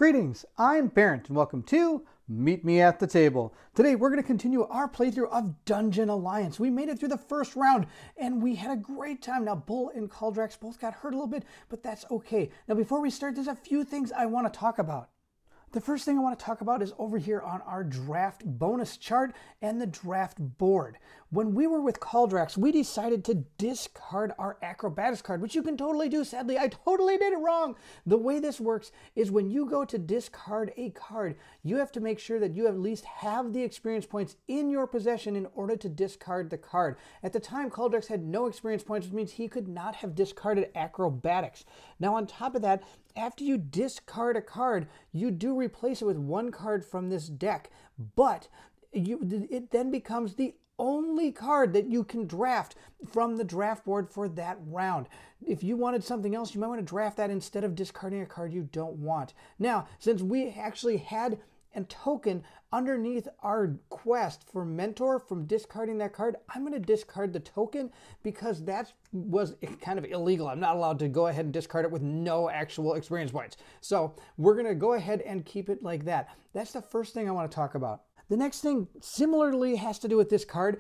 Greetings, I'm Barrett and welcome to Meet Me at the Table. Today we're going to continue our playthrough of Dungeon Alliance. We made it through the first round and we had a great time. Now Bull and Caldrax both got hurt a little bit, but that's okay. Now before we start, there's a few things I want to talk about. The first thing I want to talk about is over here on our draft bonus chart and the draft board. When we were with Caldrax, we decided to discard our acrobatics card, which you can totally do. Sadly, I totally did it wrong. The way this works is when you go to discard a card, you have to make sure that you at least have the experience points in your possession in order to discard the card. At the time, Caldrax had no experience points, which means he could not have discarded acrobatics. Now, on top of that, after you discard a card, you do replace it with one card from this deck, but it then becomes the only card that you can draft from the draft board for that round. If you wanted something else, you might want to draft that instead of discarding a card you don't want. Now, since we actually had a token underneath our quest for mentor from discarding that card, I'm going to discard the token because that was kind of illegal. I'm not allowed to go ahead and discard it with no actual experience points. So we're going to go ahead and keep it like that. That's the first thing I want to talk about. The next thing similarly has to do with this card.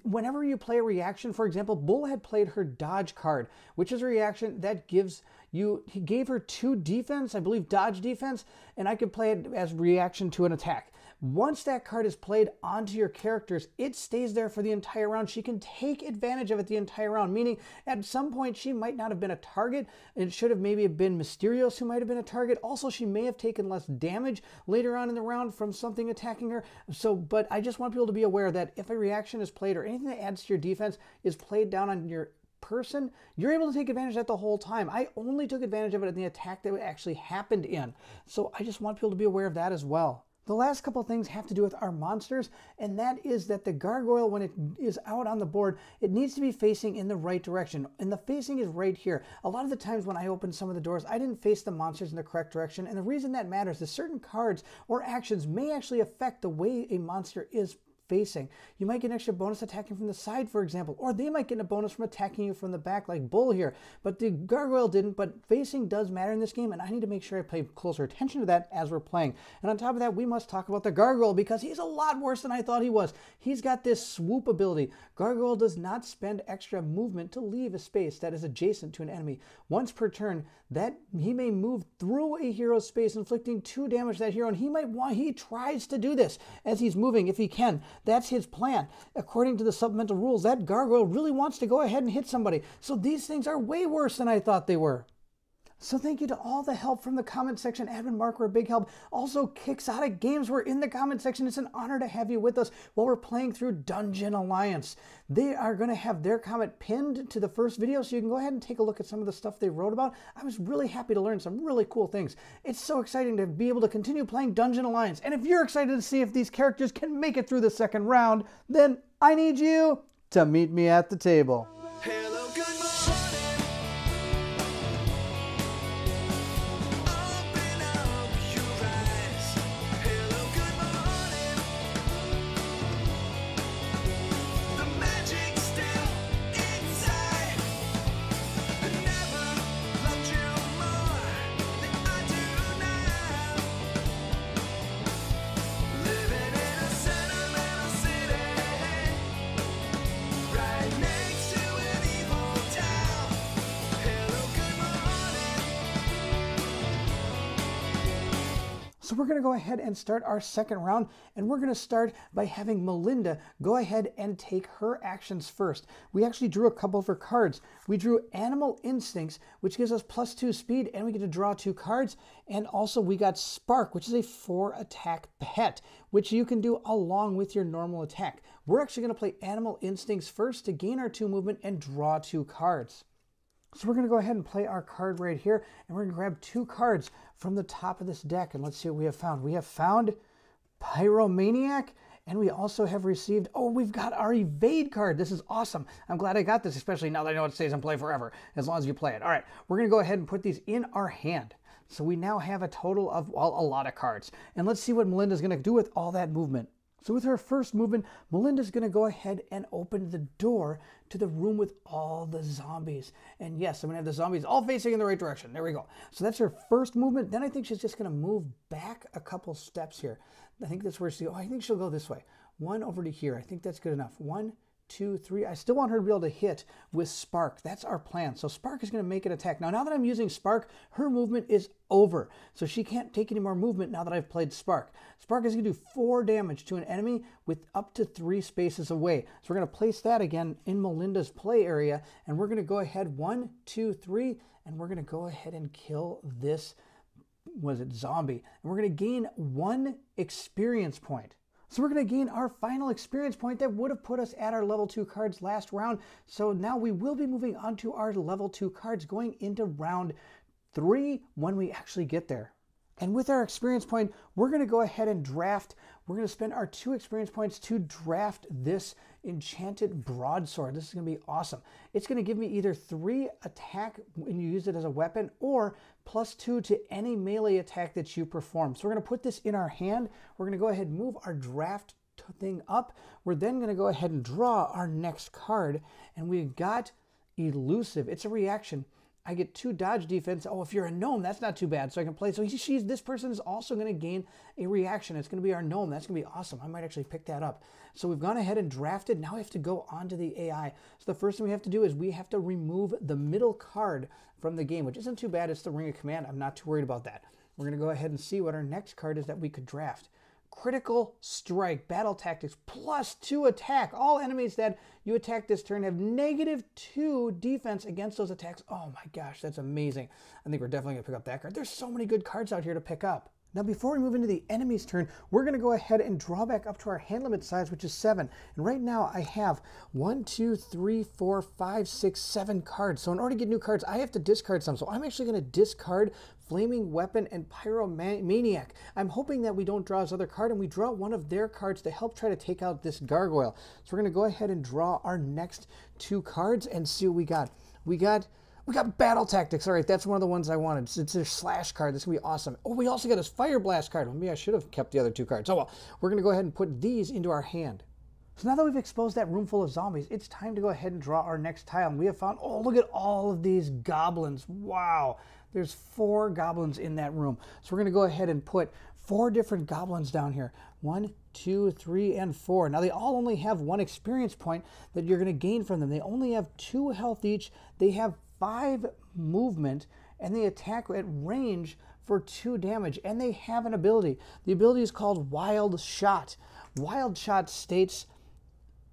Whenever you play a reaction, for example, Bull had played her dodge card, which is a reaction that gives you, he gave her 2 defense, I believe dodge defense, and I could play it as reaction to an attack. Once that card is played onto your characters, it stays there for the entire round. She can take advantage of it the entire round, meaning at some point she might not have been a target. It should have maybe been Mysterios who might have been a target. Also, she may have taken less damage later on in the round from something attacking her. But I just want people to be aware that if a reaction is played or anything that adds to your defense is played down on your person, you're able to take advantage of that the whole time. I only took advantage of it in the attack that it actually happened in. So I just want people to be aware of that as well. The last couple of things have to do with our monsters, and that is that the gargoyle, when it is out on the board, it needs to be facing in the right direction, and the facing is right here. A lot of the times when I opened some of the doors, I didn't face the monsters in the correct direction, and the reason that matters is certain cards or actions may actually affect the way a monster is facing. You might get an extra bonus attacking from the side, for example, or they might get a bonus from attacking you from the back like Bull here, but the gargoyle didn't. But facing does matter in this game, and I need to make sure I pay closer attention to that as we're playing. And on top of that, we must talk about the gargoyle because he's a lot worse than I thought he was. He's got this swoop ability. Gargoyle does not spend extra movement to leave a space that is adjacent to an enemy. Once per turn, that he may move through a hero's space, inflicting 2 damage to that hero, and he tries to do this as he's moving if he can. That's his plan. According to the supplemental rules, that gargoyle really wants to go ahead and hit somebody. So these things are way worse than I thought they were. So thank you to all the help from the comment section. Admin Mark were a big help. Also, Quixotic Games were in the comment section. It's an honor to have you with us while we're playing through Dungeon Alliance. They are going to have their comment pinned to the first video, so you can go ahead and take a look at some of the stuff they wrote about. I was really happy to learn some really cool things. It's so exciting to be able to continue playing Dungeon Alliance. And if you're excited to see if these characters can make it through the second round, then I need you to meet me at the table. Hello, good morning. Open up your eyes. Hello, good morning. The magic's still inside. I never loved you more than I do now. Living in a sentimental city, right next to an evil town. Hello, good morning. So we're going to go ahead and start our second round, and we're going to start by having Melinda go ahead and take her actions first. We actually drew a couple of her cards. We drew Animal Instincts, which gives us +2 speed, and we get to draw 2 cards. And also we got Spark, which is a 4 attack pet, which you can do along with your normal attack. We're actually going to play Animal Instincts first to gain our 2 movement and draw 2 cards. So we're going to go ahead and play our card right here, and we're going to grab 2 cards from the top of this deck, and let's see what we have found. We have found Pyromaniac, and we also have received, oh, we've got our Evade card. This is awesome. I'm glad I got this, especially now that I know it stays in play forever, as long as you play it. All right, we're going to go ahead and put these in our hand. So we now have a total of, well, a lot of cards. And let's see what Melinda's going to do with all that movement. So with her first movement, Melinda's going to go ahead and open the door to the room with all the zombies. And yes, I'm going to have the zombies all facing in the right direction. There we go. So that's her first movement. Then I think she's just going to move back a couple steps here. I think that's where I think she'll go this way. One over to here. I think that's good enough. 1, 2, 3. I still want her to be able to hit with Spark. That's our plan. So Spark is going to make an attack. Now that I'm using Spark, her movement is over. So she can't take any more movement now that I've played Spark. Spark is going to do 4 damage to an enemy with up to 3 spaces away. So we're going to place that again in Melinda's play area. And we're going to go ahead 1, 2, 3. And we're going to go ahead and kill this, zombie. And we're going to gain 1 experience point. So we're going to gain our final experience point that would have put us at our level 2 cards last round. So now we will be moving on to our level 2 cards going into round 3 when we actually get there. And with our experience point, we're going to go ahead and draft. We're going to spend our 2 experience points to draft this enchanted broadsword. This is going to be awesome. It's going to give me either 3 attack when you use it as a weapon or +2 to any melee attack that you perform. So we're going to put this in our hand. We're going to go ahead and move our draft thing up. We're then going to go ahead and draw our next card. And we've got Elusive. It's a reaction. I get 2 dodge defense. Oh, if you're a gnome, that's not too bad. So I can play. So this person is also going to gain a reaction. It's going to be our gnome. That's going to be awesome. I might actually pick that up. So we've gone ahead and drafted. Now we have to go on to the AI. So the first thing we have to do is we have to remove the middle card from the game, which isn't too bad. It's the Ring of Command. I'm not too worried about that. We're going to go ahead and see what our next card is that we could draft. Critical Strike, Battle Tactics, +2 attack. All enemies that you attack this turn have -2 defense against those attacks. Oh my gosh, that's amazing. I think we're definitely going to pick up that card. There's so many good cards out here to pick up. Now before we move into the enemy's turn, we're going to go ahead and draw back up to our hand limit size, which is 7. And right now I have 1, 2, 3, 4, 5, 6, 7 cards. So in order to get new cards, I have to discard some. So I'm actually going to discard Flaming Weapon and Pyromaniac. I'm hoping that we don't draw his other card and we draw one of their cards to help try to take out this gargoyle. So we're going to go ahead and draw our next 2 cards and see what we got. We got Battle Tactics. All right, that's one of the ones I wanted. It's their slash card. This is going to be awesome. Oh, we also got this Fire Blast card. Well, maybe I should have kept the other 2 cards. Oh, well, we're going to go ahead and put these into our hand. So now that we've exposed that room full of zombies, it's time to go ahead and draw our next tile. And we have found, oh, look at all of these goblins. Wow. There's 4 goblins in that room. So we're going to go ahead and put 4 different goblins down here. 1, 2, 3, and 4. Now they all only have 1 experience point that you're going to gain from them. They only have 2 health each. They have 5 movement, and they attack at range for 2 damage, and they have an ability. The ability is called Wild Shot. Wild Shot states,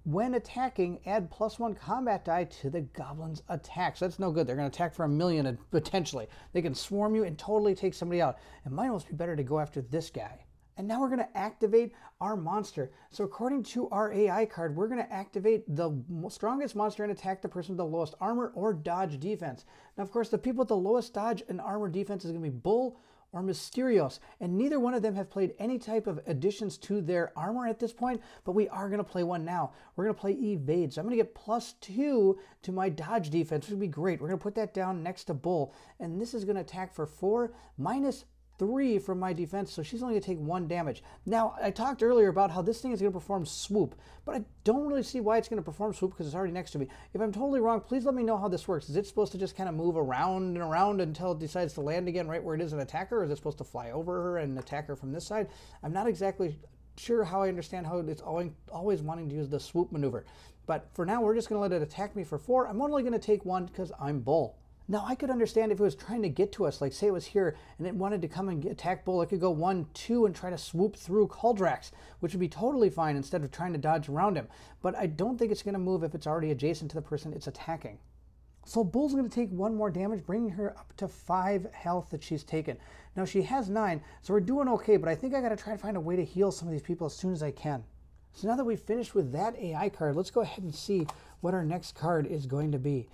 when attacking, add +1 combat die to the goblin's attack. So that's no good. They're going to attack for 1,000,000 potentially. They can swarm you and totally take somebody out. It might almost be better to go after this guy. And now we're going to activate our monster. So according to our AI card, we're going to activate the strongest monster and attack the person with the lowest armor or dodge defense. Now, of course, the people with the lowest dodge and armor defense is going to be Bull or Mysterios. And neither one of them have played any type of additions to their armor at this point, but we are going to play one now. We're going to play Evade. So I'm going to get +2 to my dodge defense, which would be great. We're going to put that down next to Bull. And this is going to attack for 4 -3 from my defense, so she's only going to take 1 damage. Now, I talked earlier about how this thing is going to perform Swoop, but I don't really see why it's going to perform Swoop because it's already next to me. If I'm totally wrong, please let me know how this works. Is it supposed to just kind of move around and around until it decides to land again right where it is an attacker, or is it supposed to fly over her and attack her from this side? I'm not exactly sure how I understand how it's always wanting to use the Swoop maneuver. But for now, we're just going to let it attack me for 4. I'm only going to take 1 because I'm Bull. Now, I could understand if it was trying to get to us, like say it was here and it wanted to come and attack Bull, it could go 1, 2 and try to swoop through Caldrax, which would be totally fine instead of trying to dodge around him. But I don't think it's going to move if it's already adjacent to the person it's attacking. So Bull's going to take 1 more damage, bringing her up to 5 health that she's taken. Now, she has 9, so we're doing okay, but I think I got to try to find a way to heal some of these people as soon as I can. So now that we've finished with that AI card, let's go ahead and see what our next card is going to be.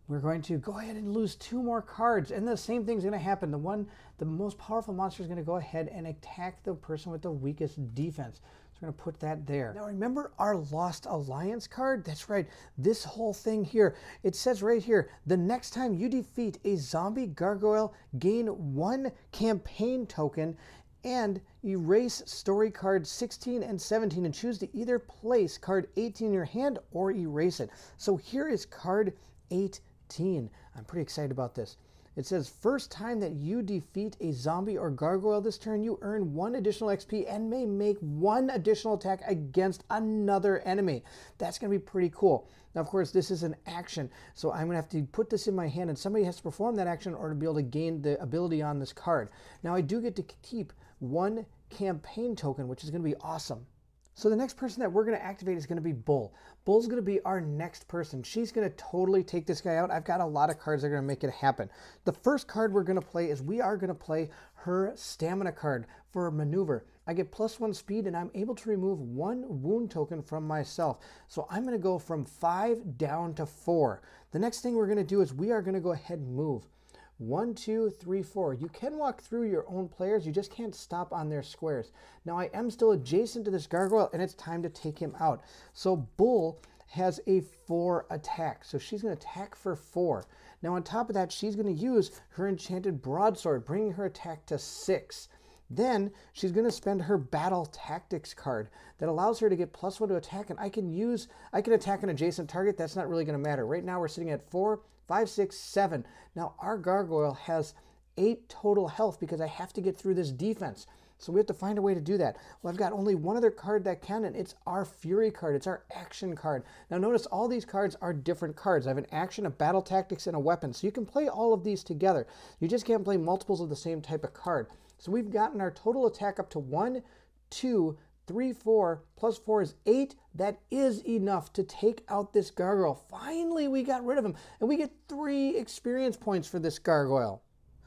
We're going to go ahead and lose 2 more cards, and the same thing's going to happen. The most powerful monster is going to go ahead and attack the person with the weakest defense. So we're going to put that there. Now remember our Lost Alliance card? That's right, this whole thing here. It says right here, the next time you defeat a zombie gargoyle, gain 1 campaign token and erase story cards 16 and 17 and choose to either place card 18 in your hand or erase it. So here is card 18. I'm pretty excited about this. It says, first time that you defeat a zombie or gargoyle this turn, you earn 1 additional XP and may make 1 additional attack against another enemy. That's going to be pretty cool. Now, of course, this is an action, so I'm going to have to put this in my hand, and somebody has to perform that action in order to be able to gain the ability on this card. Now, I do get to keep 1 campaign token, which is going to be awesome. So the next person that we're going to activate is going to be Bull. Bull's going to be our next person. She's going to totally take this guy out. I've got a lot of cards that are going to make it happen. The first card we're going to play is we are going to play her stamina card for maneuver. I get +1 speed and I'm able to remove 1 wound token from myself. So I'm going to go from 5 down to 4. The next thing we're going to do is we are going to go ahead and move. 1, 2, 3, 4. You can walk through your own players, you just can't stop on their squares. Now I am still adjacent to this gargoyle and it's time to take him out. So Bull has a 4 attack, so she's going to attack for 4. Now on top of that, she's going to use her enchanted broadsword, bringing her attack to 6. Then she's going to spend her battle tactics card that allows her to get +1 to attack, and I can attack an adjacent target. That's not really going to matter. Right now we're sitting at 4, 5, 6, 7. Now our gargoyle has 8 total health because I have to get through this defense. So we have to find a way to do that. Well, I've got only one other card that can, and it's our Fury card. It's our action card. Now notice all these cards are different cards. I have an action, a battle tactics, and a weapon. So you can play all of these together. You just can't play multiples of the same type of card. So we've gotten our total attack up to 1, 2, 3, 4, plus 4 is 8. That is enough to take out this gargoyle. Finally, we got rid of him. And we get 3 experience points for this gargoyle.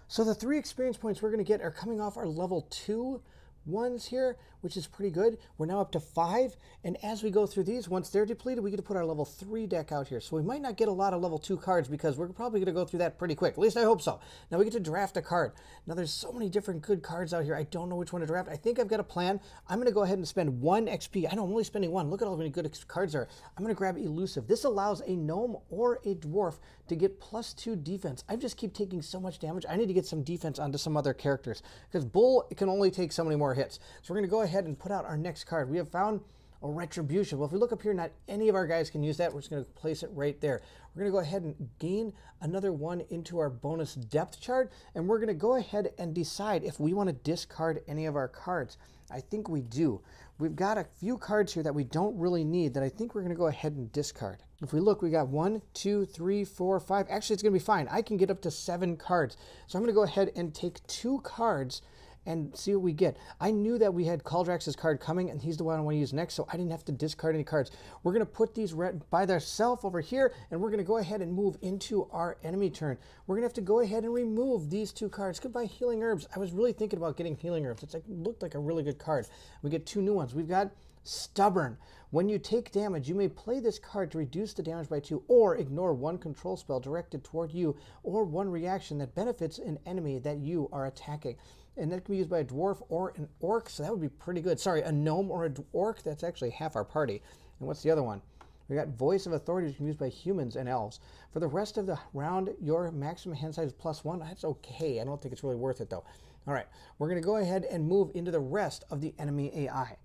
So the 3 experience points we're going to get are coming off our level 2 ones here, which is pretty good. We're now up to 5, and as we go through these, once they're depleted, we get to put our level 3 deck out here. So we might not get a lot of level 2 cards because we're probably going to go through that pretty quick. At least I hope so. Now we get to draft a card. Now there's so many different good cards out here. I don't know which one to draft. I think I've got a plan. I'm going to go ahead and spend 1 XP. I know I'm only spending 1. Look at how many good cards there are. I'm going to grab Elusive. This allows a gnome or a dwarf to get +2 defense. I just keep taking so much damage. I need to get some defense onto some other characters because Bull can only take so many more hits. So we're going to go ahead and put out our next card. We have found a Retribution. Well, if we look up here, not any of our guys can use that. We're just going to place it right there. We're going to go ahead and gain another 1 into our bonus depth chart, and we're going to go ahead and decide if we want to discard any of our cards. I think we do. We've got a few cards here that we don't really need that I think we're going to go ahead and discard. If we look, we got 1, 2, 3, 4, 5. Actually, it's going to be fine. I can get up to 7 cards. So I'm going to go ahead and take 2 cards and see what we get. I knew that we had Caldrax's card coming, and he's the one I want to use next, so I didn't have to discard any cards. We're going to put these by themselves over here, and we're going to go ahead and move into our enemy turn. We're going to have to go ahead and remove these 2 cards. Goodbye, Healing Herbs. I was really thinking about getting Healing Herbs. It looked like a really good card. We get 2 new ones. We've got Stubborn. When you take damage, you may play this card to reduce the damage by 2 or ignore 1 control spell directed toward you or 1 reaction that benefits an enemy that you are attacking. And that can be used by a dwarf or an orc, so that would be pretty good. Sorry, a gnome or an orc, that's actually half our party. And what's the other one? We got Voice of Authority, which can be used by humans and elves. For the rest of the round, your maximum hand size is +1. That's okay. I don't think it's really worth it, though. All right, we're going to go ahead and move into the rest of the enemy AI.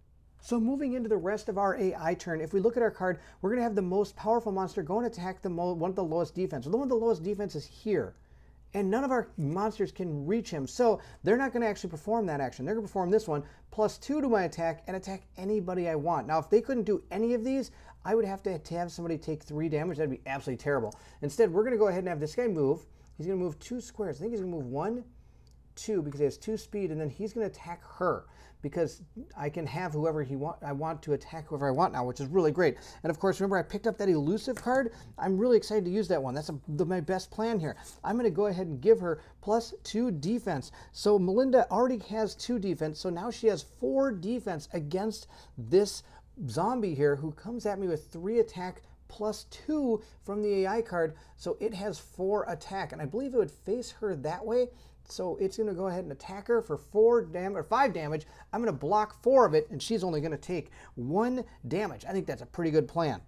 So moving into the rest of our AI turn, if we look at our card, we're going to have the most powerful monster go and attack one with the lowest defense. The one with the lowest defense is here. And none of our monsters can reach him, so they're not going to actually perform that action. They're going to perform this one, +2 to my attack, and attack anybody I want. Now, if they couldn't do any of these, I would have to have somebody take 3 damage. That'd be absolutely terrible. Instead, we're going to go ahead and have this guy move. He's going to move 2 squares. I think he's going to move 1, 2, because he has 2 speed, and then he's going to attack her, because I can have whoever I want to attack whoever I want now, which is really great. And of course, remember I picked up that elusive card? I'm really excited to use that one. That's my best plan here. I'm going to go ahead and give her +2 defense. So Melinda already has 2 defense, so now she has 4 defense against this zombie here who comes at me with 3 attack +2 from the AI card, so it has 4 attack, and I believe it would face her that way. So it's going to go ahead and attack her for 5 damage. I'm going to block 4 of it, and she's only going to take 1 damage. I think that's a pretty good plan.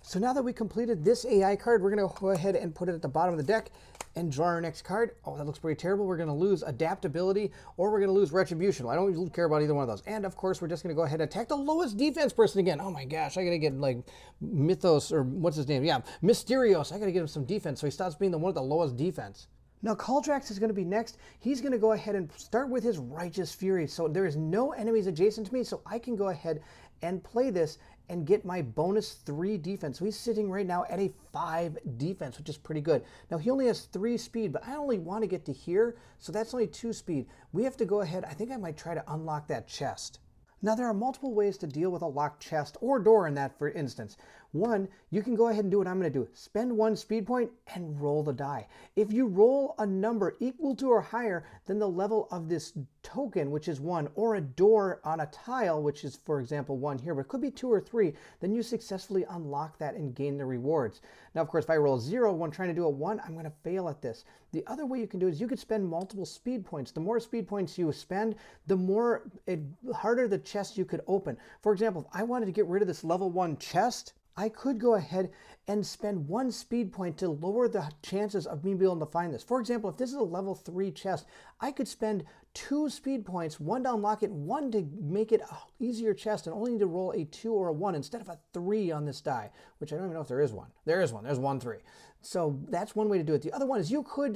So now that we completed this AI card, we're going to go ahead and put it at the bottom of the deck and draw our next card. Oh, that looks pretty terrible. We're going to lose adaptability or we're going to lose retribution. I don't care about either one of those. And of course, we're just going to go ahead and attack the lowest defense person again. Oh my gosh, I got to get like Mythos, or what's his name? Yeah, Mysterios. I got to get him some defense so he stops being the one with the lowest defense. Now, Caldrax is going to be next. He's going to go ahead and start with his Righteous Fury. So there is no enemies adjacent to me, so I can go ahead and play this and get my bonus 3 defense. So he's sitting right now at a 5 defense, which is pretty good. Now, he only has 3 speed, but I only want to get to here, so that's only 2 speed. We have to go ahead. I think I might try to unlock that chest. Now, there are multiple ways to deal with a locked chest or door in that, for instance. One, you can go ahead and do what I'm going to do. Spend 1 speed point and roll the die. If you roll a number equal to or higher than the level of this token, which is 1, or a door on a tile, which is, for example, 1 here, but it could be 2 or 3, then you successfully unlock that and gain the rewards. Now, of course, if I roll 0 when trying to do a 1, I'm going to fail at this. The other way you can do is you could spend multiple speed points. The more speed points you spend, the harder the chest you could open. For example, if I wanted to get rid of this level 1 chest, I could go ahead and spend 1 speed point to lower the chances of me being able to find this. For example, if this is a level 3 chest, I could spend 2 speed points, 1 to unlock it, 1 to make it an easier chest, and only need to roll a 2 or a 1 instead of a 3 on this die, which I don't even know if there is one. There is one. There's 1 3. So that's one way to do it. The other one is you could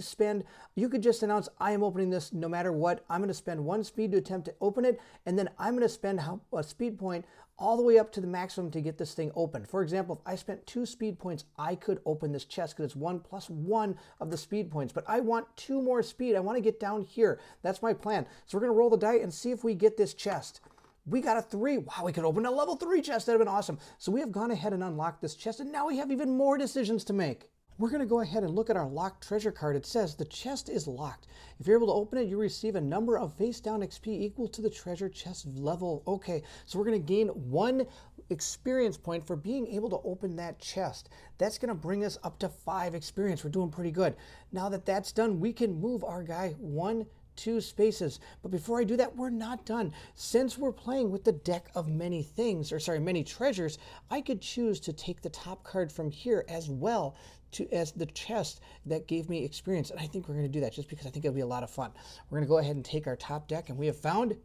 just announce, I am opening this no matter what. I'm going to spend 1 speed to attempt to open it, and then I'm going to spend a speed point all the way up to the maximum to get this thing open. For example, if I spent 2 speed points, I could open this chest because it's 1 plus 1 of the speed points. But I want 2 more speed. I want to get down here. That's my plan. So we're going to roll the die and see if we get this chest. We got a 3. Wow, we could open a level 3 chest. That would have been awesome. So we have gone ahead and unlocked this chest, and now we have even more decisions to make. We're going to go ahead and look at our locked treasure card. It says the chest is locked. If you're able to open it, you receive a number of face down XP equal to the treasure chest level. Okay, so we're going to gain 1 experience point for being able to open that chest. That's going to bring us up to 5 experience. We're doing pretty good. Now that that's done, we can move our guy 1, 2 spaces. But before I do that, we're not done. Since we're playing with the deck of many things, many treasures, I could choose to take the top card from here as well as the chest that gave me experience. And I think we're going to do that just because I think it'll be a lot of fun. We're going to go ahead and take our top deck, and we have found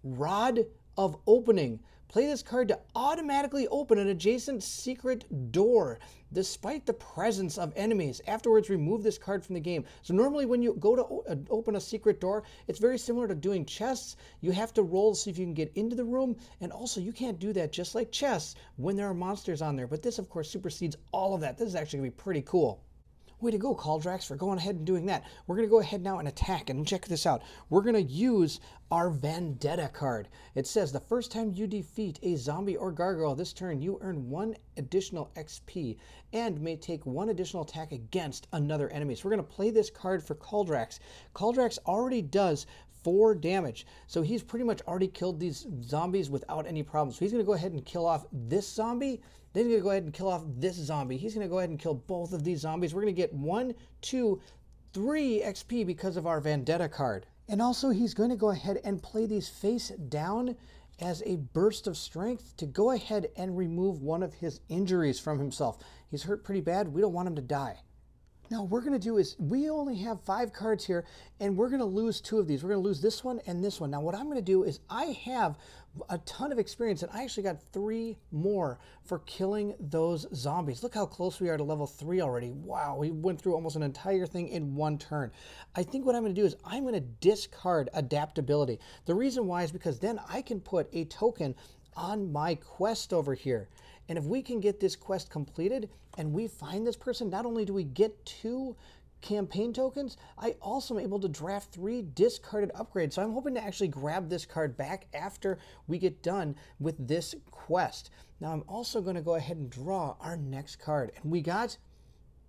Rod of Opening. Play this card to automatically open an adjacent secret door despite the presence of enemies. Afterwards, remove this card from the game. So normally when you go to open a secret door, it's very similar to doing chests. You have to roll to see if you can get into the room, and also you can't do that just like chests when there are monsters on there. But this, of course, supersedes all of that. This is actually going to be pretty cool. Way to go, Caldrax, for going ahead and doing that. We're going to go ahead now and attack, and check this out. We're going to use our Vendetta card. It says, the first time you defeat a zombie or gargoyle this turn, you earn 1 additional XP and may take 1 additional attack against another enemy. So we're going to play this card for Caldrax. Caldrax already does 4 damage, so he's pretty much already killed these zombies without any problems. So he's going to go ahead and kill off this zombie, then he's going to go ahead and kill off this zombie. He's going to go ahead and kill both of these zombies. We're going to get 1, 2, 3 XP because of our Vendetta card. And also he's going to go ahead and play these face down as a burst of strength to go ahead and remove 1 of his injuries from himself. He's hurt pretty bad. We don't want him to die. Now, what we're going to do is we only have 5 cards here, and we're going to lose 2 of these. We're going to lose this one and this one. Now, what I'm going to do is I have a ton of experience, and I actually got 3 more for killing those zombies. Look how close we are to level 3 already. Wow, we went through almost an entire thing in 1 turn. I think what I'm going to do is I'm going to discard adaptability. The reason why is because then I can put a token on my quest over here. And if we can get this quest completed and we find this person, not only do we get 2 campaign tokens, I also am able to draft 3 discarded upgrades. So I'm hoping to actually grab this card back after we get done with this quest. Now I'm also going to go ahead and draw our next card. And we got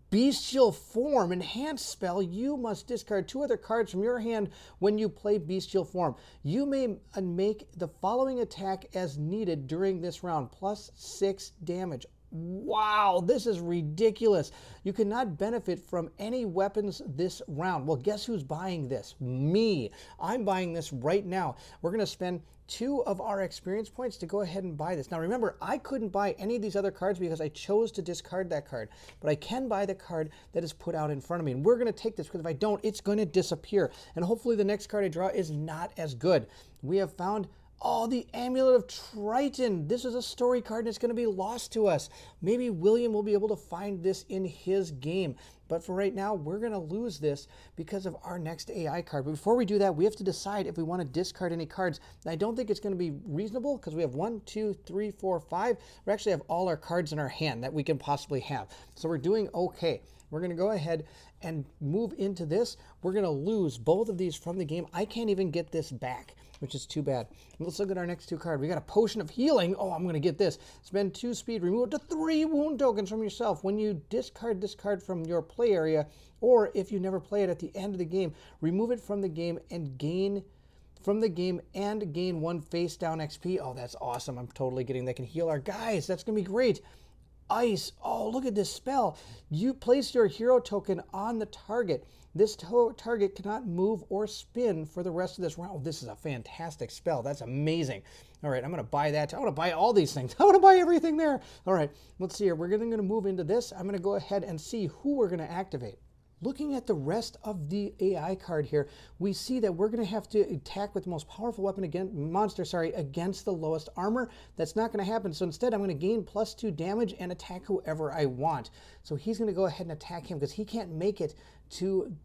Bestial Form. Enhanced spell. You must discard 2 other cards from your hand when you play Bestial Form. You may make the following attack as needed during this round, plus 6 damage. Wow, this is ridiculous. You cannot benefit from any weapons this round. Well, guess who's buying this? Me. I'm buying this right now. We're going to spend 2 of our experience points to go ahead and buy this. Now remember, I couldn't buy any of these other cards because I chose to discard that card, but I can buy the card that is put out in front of me. And we're going to take this because if I don't, it's going to disappear. And hopefully the next card I draw is not as good. We have found the Amulet of Triton. This is a story card and it's going to be lost to us. Maybe William will be able to find this in his game. But for right now, we're going to lose this because of our next AI card. But before we do that, we have to decide if we want to discard any cards. And I don't think it's going to be reasonable because we have 1, 2, 3, 4, 5. We actually have all our cards in our hand that we can possibly have. So we're doing okay. We're going to go ahead and move into this. We're going to lose both of these from the game. I can't even get this back, which is too bad. Let's look at our next 2 cards. We got a Potion of Healing. Oh, I'm going to get this. Spend 2 speed. Remove up to 3 wound tokens from yourself. When you discard this card from your play area, or if you never play it at the end of the game, remove it from the game and gain 1 face down XP. Oh, that's awesome. I'm totally getting that. Can heal our guys. That's going to be great. Ice. Oh, look at this spell. You place your hero token on the target. This target cannot move or spin for the rest of this round. Oh, this is a fantastic spell. That's amazing. All right, I'm going to buy that. I want to buy all these things. I want to buy everything there. All right, let's see here. We're going to move into this. I'm going to go ahead and see who we're going to activate. Looking at the rest of the AI card here, we see that we're going to have to attack with the most powerful weapon against the lowest armor. That's not going to happen. So instead, I'm going to gain +2 damage and attack whoever I want. So he's going to go ahead and attack him because he can't make it to,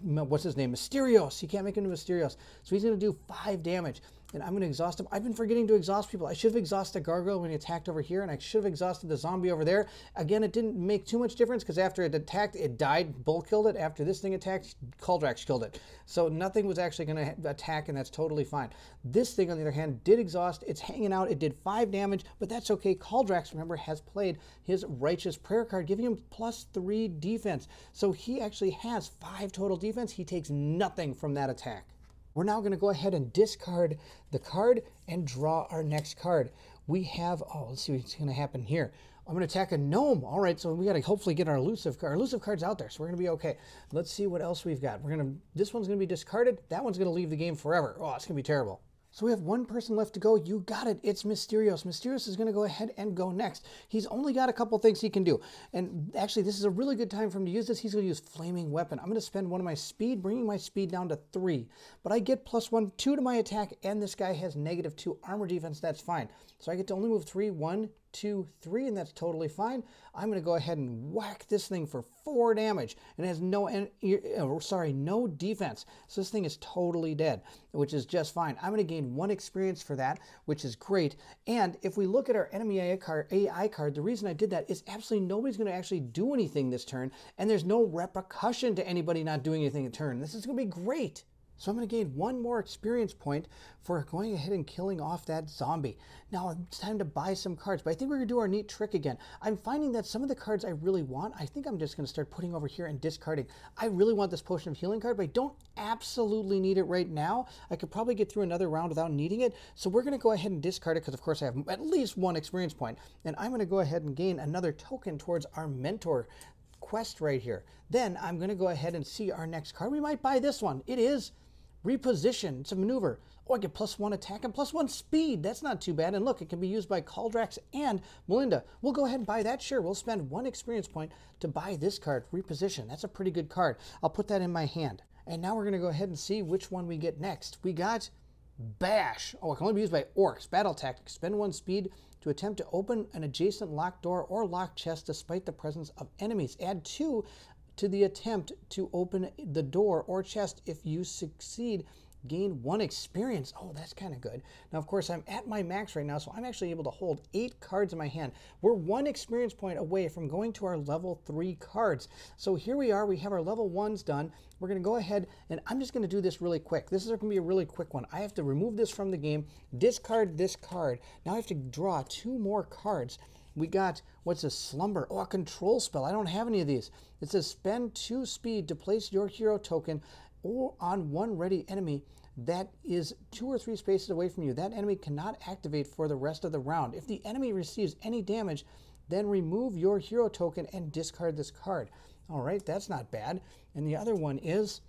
what's his name? Mysterios. He can't make it to Mysterios. So he's going to do 5 damage. And I'm going to exhaust him. I've been forgetting to exhaust people. I should have exhausted the gargoyle when he attacked over here, and I should have exhausted the zombie over there. Again, it didn't make too much difference because after it attacked, it died. Bull killed it. After this thing attacked, Caldrax killed it. So nothing was actually going to attack, and that's totally fine. This thing, on the other hand, did exhaust. It's hanging out. It did 5 damage, but that's okay. Caldrax, remember, has played his Righteous Prayer card, giving him +3 defense. So he actually has 5 total defense. He takes nothing from that attack. We're now going to go ahead and discard the card and draw our next card. We have, let's see what's going to happen here. I'm going to attack a gnome. All right, so we got to hopefully get our elusive card. Our elusive card's out there, so we're going to be okay. Let's see what else we've got. This one's going to be discarded. That one's going to leave the game forever. Oh, it's going to be terrible. So we have 1 person left to go. You got it. It's Mysterios. Mysterios is going to go ahead and go next. He's only got a couple things he can do. And actually, this is a really good time for him to use this. He's going to use Flaming Weapon. I'm going to spend 1 of my speed, bringing my speed down to 3. But I get +1, 2 to my attack, and this guy has -2 armor defense. That's fine. So I get to only move 3, 1, 2, 3, and that's totally fine. I'm going to go ahead and whack this thing for 4 damage, and it has no defense. So this thing is totally dead, which is just fine. I'm going to gain 1 experience for that, which is great. And if we look at our enemy AI card, the reason I did that is absolutely nobody's going to actually do anything this turn, and there's no repercussion to anybody not doing anything in turn. This is going to be great. So I'm going to gain 1 more experience point for going ahead and killing off that zombie. Now it's time to buy some cards, but I think we're going to do our neat trick again. I'm finding that some of the cards I really want, I think I'm just going to start putting over here and discarding. I really want this Potion of Healing card, but I don't absolutely need it right now. I could probably get through another round without needing it. So we're going to go ahead and discard it because, of course, I have at least 1 experience point. And I'm going to go ahead and gain another token towards our mentor quest right here. Then I'm going to go ahead and see our next card. We might buy this one. It is Reposition. It's a maneuver. Oh, I get +1 attack and +1 speed. That's not too bad. And look, it can be used by Caldrax and Melinda. We'll go ahead and buy that. Sure, we'll spend 1 experience point to buy this card, Reposition. That's a pretty good card. I'll put that in my hand. And now we're going to go ahead and see which one we get next. We got Bash. Oh, it can only be used by orcs. Battle tactics. Spend 1 speed to attempt to open an adjacent locked door or locked chest despite the presence of enemies. Add 2 to the attempt to open the door or chest. If you succeed, gain 1 experience. Oh, that's kind of good. Now, of course, I'm at my max right now, so I'm actually able to hold 8 cards in my hand. We're 1 experience point away from going to our level 3 cards. So here we are. We have our level 1s done. We're going to go ahead, and I'm just going to do this really quick. This is going to be a really quick one. I have to remove this from the game, discard this card. Now I have to draw 2 more cards. We got, what's a slumber? Oh, a control spell. I don't have any of these. It says spend 2 speed to place your hero token on 1 ready enemy that is 2 or 3 spaces away from you. That enemy cannot activate for the rest of the round. If the enemy receives any damage, then remove your hero token and discard this card. All right, that's not bad. And the other one is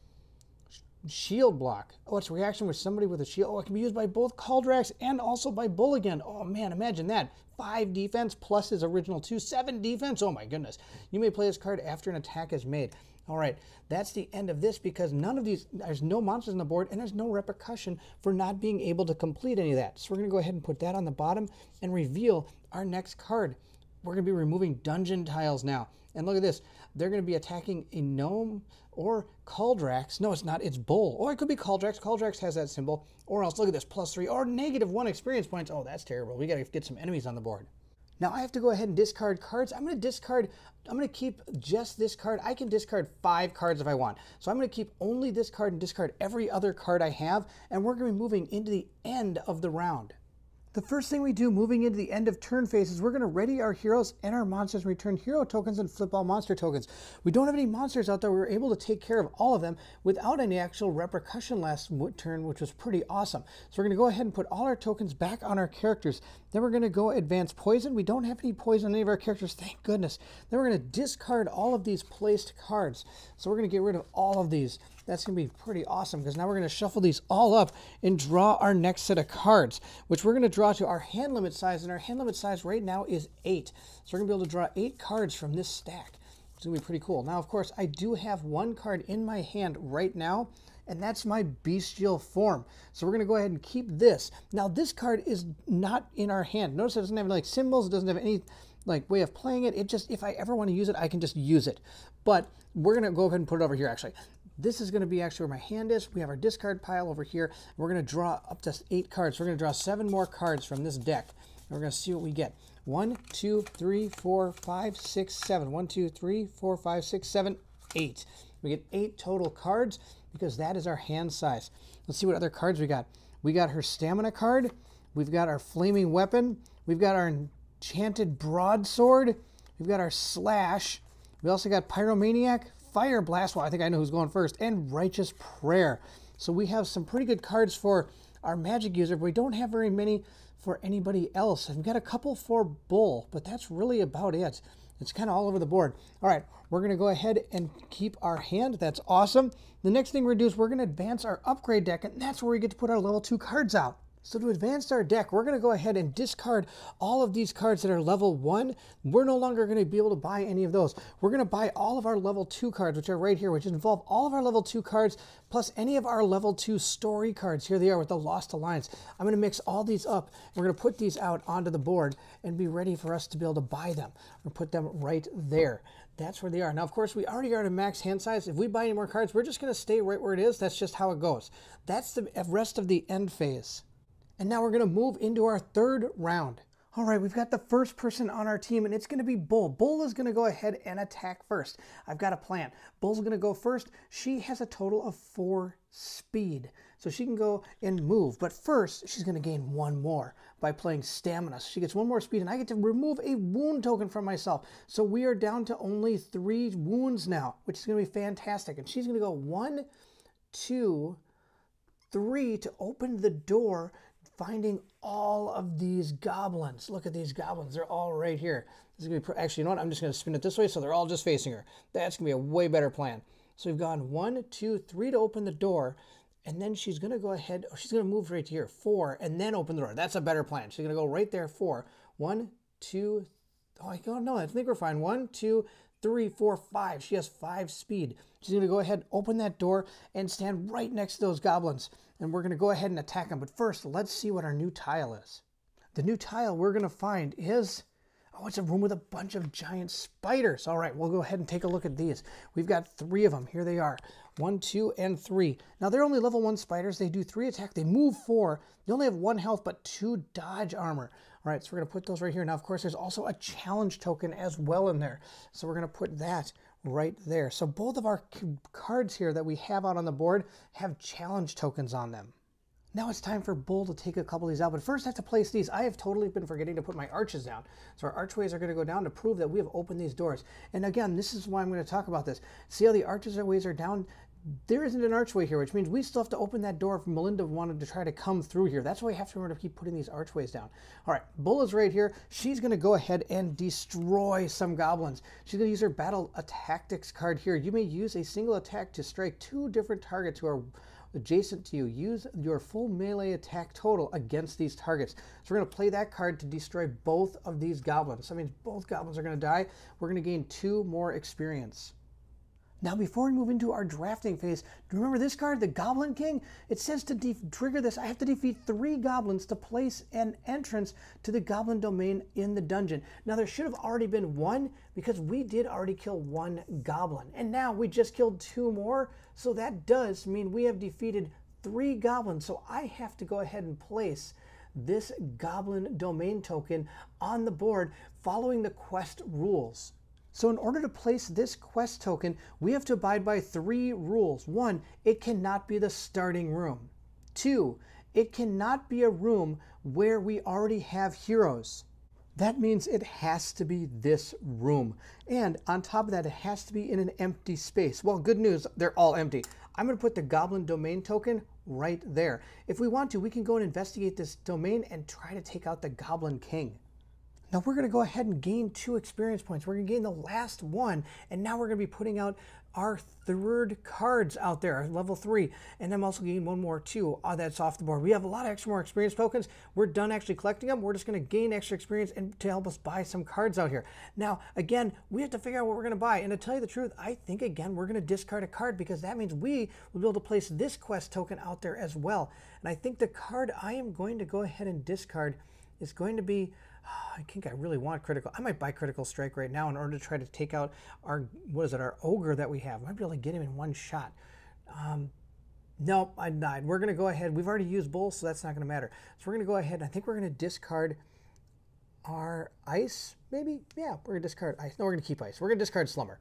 shield block. Oh, it's reaction with somebody with a shield. Oh, it can be used by both Caldrax and also by Bull again. Oh man, imagine that. 5 defense plus his original 2, 7 defense. Oh my goodness. You may play this card after an attack is made. All right, that's the end of this because none of these, there's no monsters on the board and there's no repercussion for not being able to complete any of that. So we're going to go ahead and put that on the bottom and reveal our next card. We're going to be removing dungeon tiles now. And look at this. They're going to be attacking a gnome or Caldrax. No, it's not. It's Bull. Or it could be Caldrax. Caldrax has that symbol. Or else, look at this. +3 or -1 experience points. Oh, that's terrible. We got to get some enemies on the board. Now I have to go ahead and discard cards. I'm going to keep just this card. I can discard 5 cards if I want. So I'm going to keep only this card and discard every other card I have. And we're going to be moving into the end of the round. The first thing we do moving into the end of turn phase is we're going to ready our heroes and our monsters and return hero tokens and flip all monster tokens. We don't have any monsters out there. We were able to take care of all of them without any actual repercussion last turn, which was pretty awesome. So we're going to go ahead and put all our tokens back on our characters. Then we're going to go advance poison. We don't have any poison on any of our characters, thank goodness. Then we're going to discard all of these placed cards. So we're going to get rid of all of these. That's going to be pretty awesome because now we're going to shuffle these all up and draw our next set of cards, which we're going to draw to our hand limit size, and our hand limit size right now is 8. So we're going to be able to draw 8 cards from this stack. It's going to be pretty cool. Now, of course, I do have one card in my hand right now, and that's my bestial form. So we're going to go ahead and keep this. Now, this card is not in our hand. Notice it doesn't have like symbols. It doesn't have any like way of playing it. It just, if I ever want to use it, I can just use it. But we're going to go ahead and put it over here, actually. This is going to be actually where my hand is. We have our discard pile over here. We're going to draw up to 8 cards. We're going to draw 7 more cards from this deck. And we're going to see what we get. 1, 2, 3, 4, 5, 6, 7. 1, 2, 3, 4, 5, 6, 7, 8. We get 8 total cards because that is our hand size. Let's see what other cards we got. We got her stamina card. We've got our flaming weapon. We've got our enchanted broadsword. We've got our slash. We also got pyromaniac, Fire Blast, well, I think I know who's going first, and Righteous Prayer. So we have some pretty good cards for our magic user, but we don't have very many for anybody else. I've got a couple for Bull, but that's really about it. It's kind of all over the board. All right, we're going to go ahead and keep our hand. That's awesome. The next thing we're going to do is we're going to advance our upgrade deck, and that's where we get to put our level 2 cards out. So to advance our deck, we're going to go ahead and discard all of these cards that are level 1. We're no longer going to be able to buy any of those. We're going to buy all of our level 2 cards, which are right here, which involve all of our level 2 cards, plus any of our level 2 story cards. Here they are with the Lost Alliance. I'm going to mix all these up. We're going to put these out onto the board and be ready for us to be able to buy them. We'll put them right there. That's where they are. Now, of course, we already are at a max hand size. If we buy any more cards, we're just going to stay right where it is. That's just how it goes. That's the rest of the end phase. And now we're going to move into our 3rd round. All right, we've got the first person on our team, and it's going to be Bull. Bull is going to go ahead and attack first. I've got a plan. Bull's going to go first. She has a total of 4 speed, so she can go and move. But first, she's going to gain 1 more by playing stamina. So she gets 1 more speed, and I get to remove a wound token from myself. So we are down to only 3 wounds now, which is going to be fantastic. And she's going to go 1, 2, 3 to open the door, finding all of these goblins. Look at these goblins. They're all right here. This is going to be, actually, you know what? I'm just going to spin it this way so they're all just facing her. That's going to be a way better plan. So we've gone 1, 2, 3 to open the door, and then she's going to go ahead. Oh, she's going to move right here, 4, and then open the door. That's a better plan. She's going to go right there, 4. 1, 2, oh, I don't know. I think we're fine. 1, 2, 3, 4, 5. She has 5 speed. She's going to go ahead, open that door, and stand right next to those goblins. And we're going to go ahead and attack them. But first, let's see what our new tile is. The new tile we're going to find is, oh, it's a room with a bunch of giant spiders. All right, we'll go ahead and take a look at these. We've got 3 of them. Here they are. 1, 2, and 3. Now, they're only level 1 spiders. They do 3 attack. They move 4. They only have 1 health, but 2 dodge armor. All right, so we're going to put those right here. Now, of course, there's also a challenge token as well in there. So we're going to put that right there. So both of our cards here that we have out on the board have challenge tokens on them. Now it's time for Bull to take a couple of these out, but first I have to place these. I have totally been forgetting to put my arches down. So our archways are going to go down to prove that we have opened these doors. And again, this is why I'm going to talk about this. See how the archways are down? there isn't an archway here, which means we still have to open that door if Melinda wanted to try to come through here. That's why we have to remember to keep putting these archways down. All right, Bull is right here. She's going to go ahead and destroy some goblins. She's going to use her battle tactics card here. You may use a single attack to strike 2 different targets who are adjacent to you. Use your full melee attack total against these targets. So we're going to play that card to destroy both of these goblins. So that means both goblins are going to die. We're going to gain 2 more experience. Now, before we move into our drafting phase, do you remember this card, the Goblin King? It says to trigger this, I have to defeat 3 goblins to place an entrance to the goblin domain in the dungeon. Now, there should have already been 1 because we did already kill 1 goblin. And now we just killed 2 more. So that does mean we have defeated 3 goblins. So I have to go ahead and place this goblin domain token on the board following the quest rules. So in order to place this quest token, we have to abide by 3 rules. 1, it cannot be the starting room. 2, it cannot be a room where we already have heroes. That means it has to be this room. And on top of that, it has to be in an empty space. Well, good news, they're all empty. I'm going to put the Goblin Domain token right there. If we want to, we can go and investigate this domain and try to take out the Goblin King. Now we're going to go ahead and gain 2 experience points. We're going to gain the last 1, and now we're going to be putting out our 3rd cards out there, level 3, and I'm also getting 1 more too. That's off the board. We have a lot of extra more experience tokens. We're done actually collecting them. We're just going to gain extra experience and to help us buy some cards out here. Now, again, we have to figure out what we're going to buy, and to tell you the truth, I think again we're going to discard a card because that means we will be able to place this quest token out there as well. And I think the card I am going to go ahead and discard is going to be, I think I really want critical. I might buy critical strike right now in order to try to take out our, our ogre that we have. I might be able to get him in 1 shot. Nope, I died. We're going to go ahead. We've already used bull, so that's not going to matter. So we're going to go ahead. I think we're going to discard our ice, maybe? Yeah, we're going to discard ice. No, we're going to keep ice. We're going to discard slumber.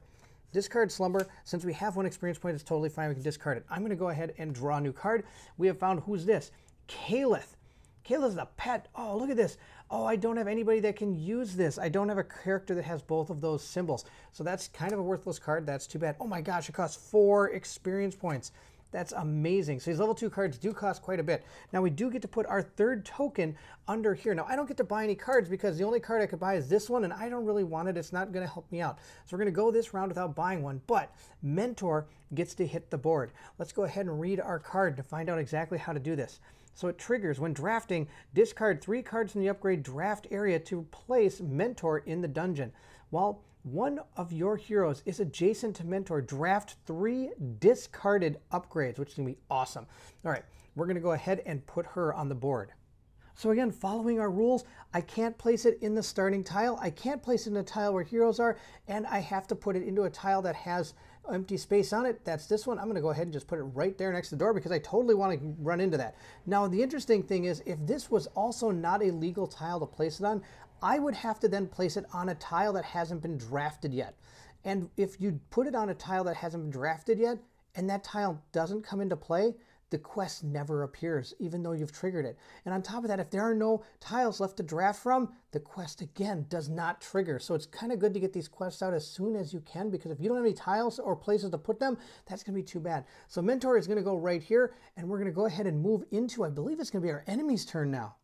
Discard slumber. Since we have 1 experience point, it's totally fine. We can discard it. I'm going to go ahead and draw a new card. We have found, who's this? Calith. Calith is a pet. Oh, look at this. Oh, I don't have anybody that can use this. I don't have a character that has both of those symbols. So that's kind of a worthless card. That's too bad. Oh my gosh, it costs 4 experience points. That's amazing. So these level 2 cards do cost quite a bit. Now we do get to put our 3rd token under here. Now I don't get to buy any cards because the only card I could buy is this one, and I don't really want it. It's not going to help me out. So we're going to go this round without buying one, but Mentor gets to hit the board. Let's go ahead and read our card to find out exactly how to do this. So it triggers when drafting, discard 3 cards from the upgrade draft area to place Mentor in the dungeon. While one of your heroes is adjacent to Mentor, draft 3 discarded upgrades, which is going to be awesome. All right, we're going to go ahead and put her on the board. So again, following our rules, I can't place it in the starting tile. I can't place it in a tile where heroes are, and I have to put it into a tile that has empty space on it. That's this one. I'm going to go ahead and just put it right there next to the door because I totally want to run into that. Now, the interesting thing is if this was also not a legal tile to place it on, I would have to then place it on a tile that hasn't been drafted yet. And if you put it on a tile that hasn't been drafted yet, and that tile doesn't come into play, the quest never appears, even though you've triggered it. And on top of that, if there are no tiles left to draft from, the quest, again, does not trigger. So it's kind of good to get these quests out as soon as you can, because if you don't have any tiles or places to put them, that's going to be too bad. So Mentor is going to go right here, and we're going to go ahead and move into, I believe it's going to be our enemy's turn now.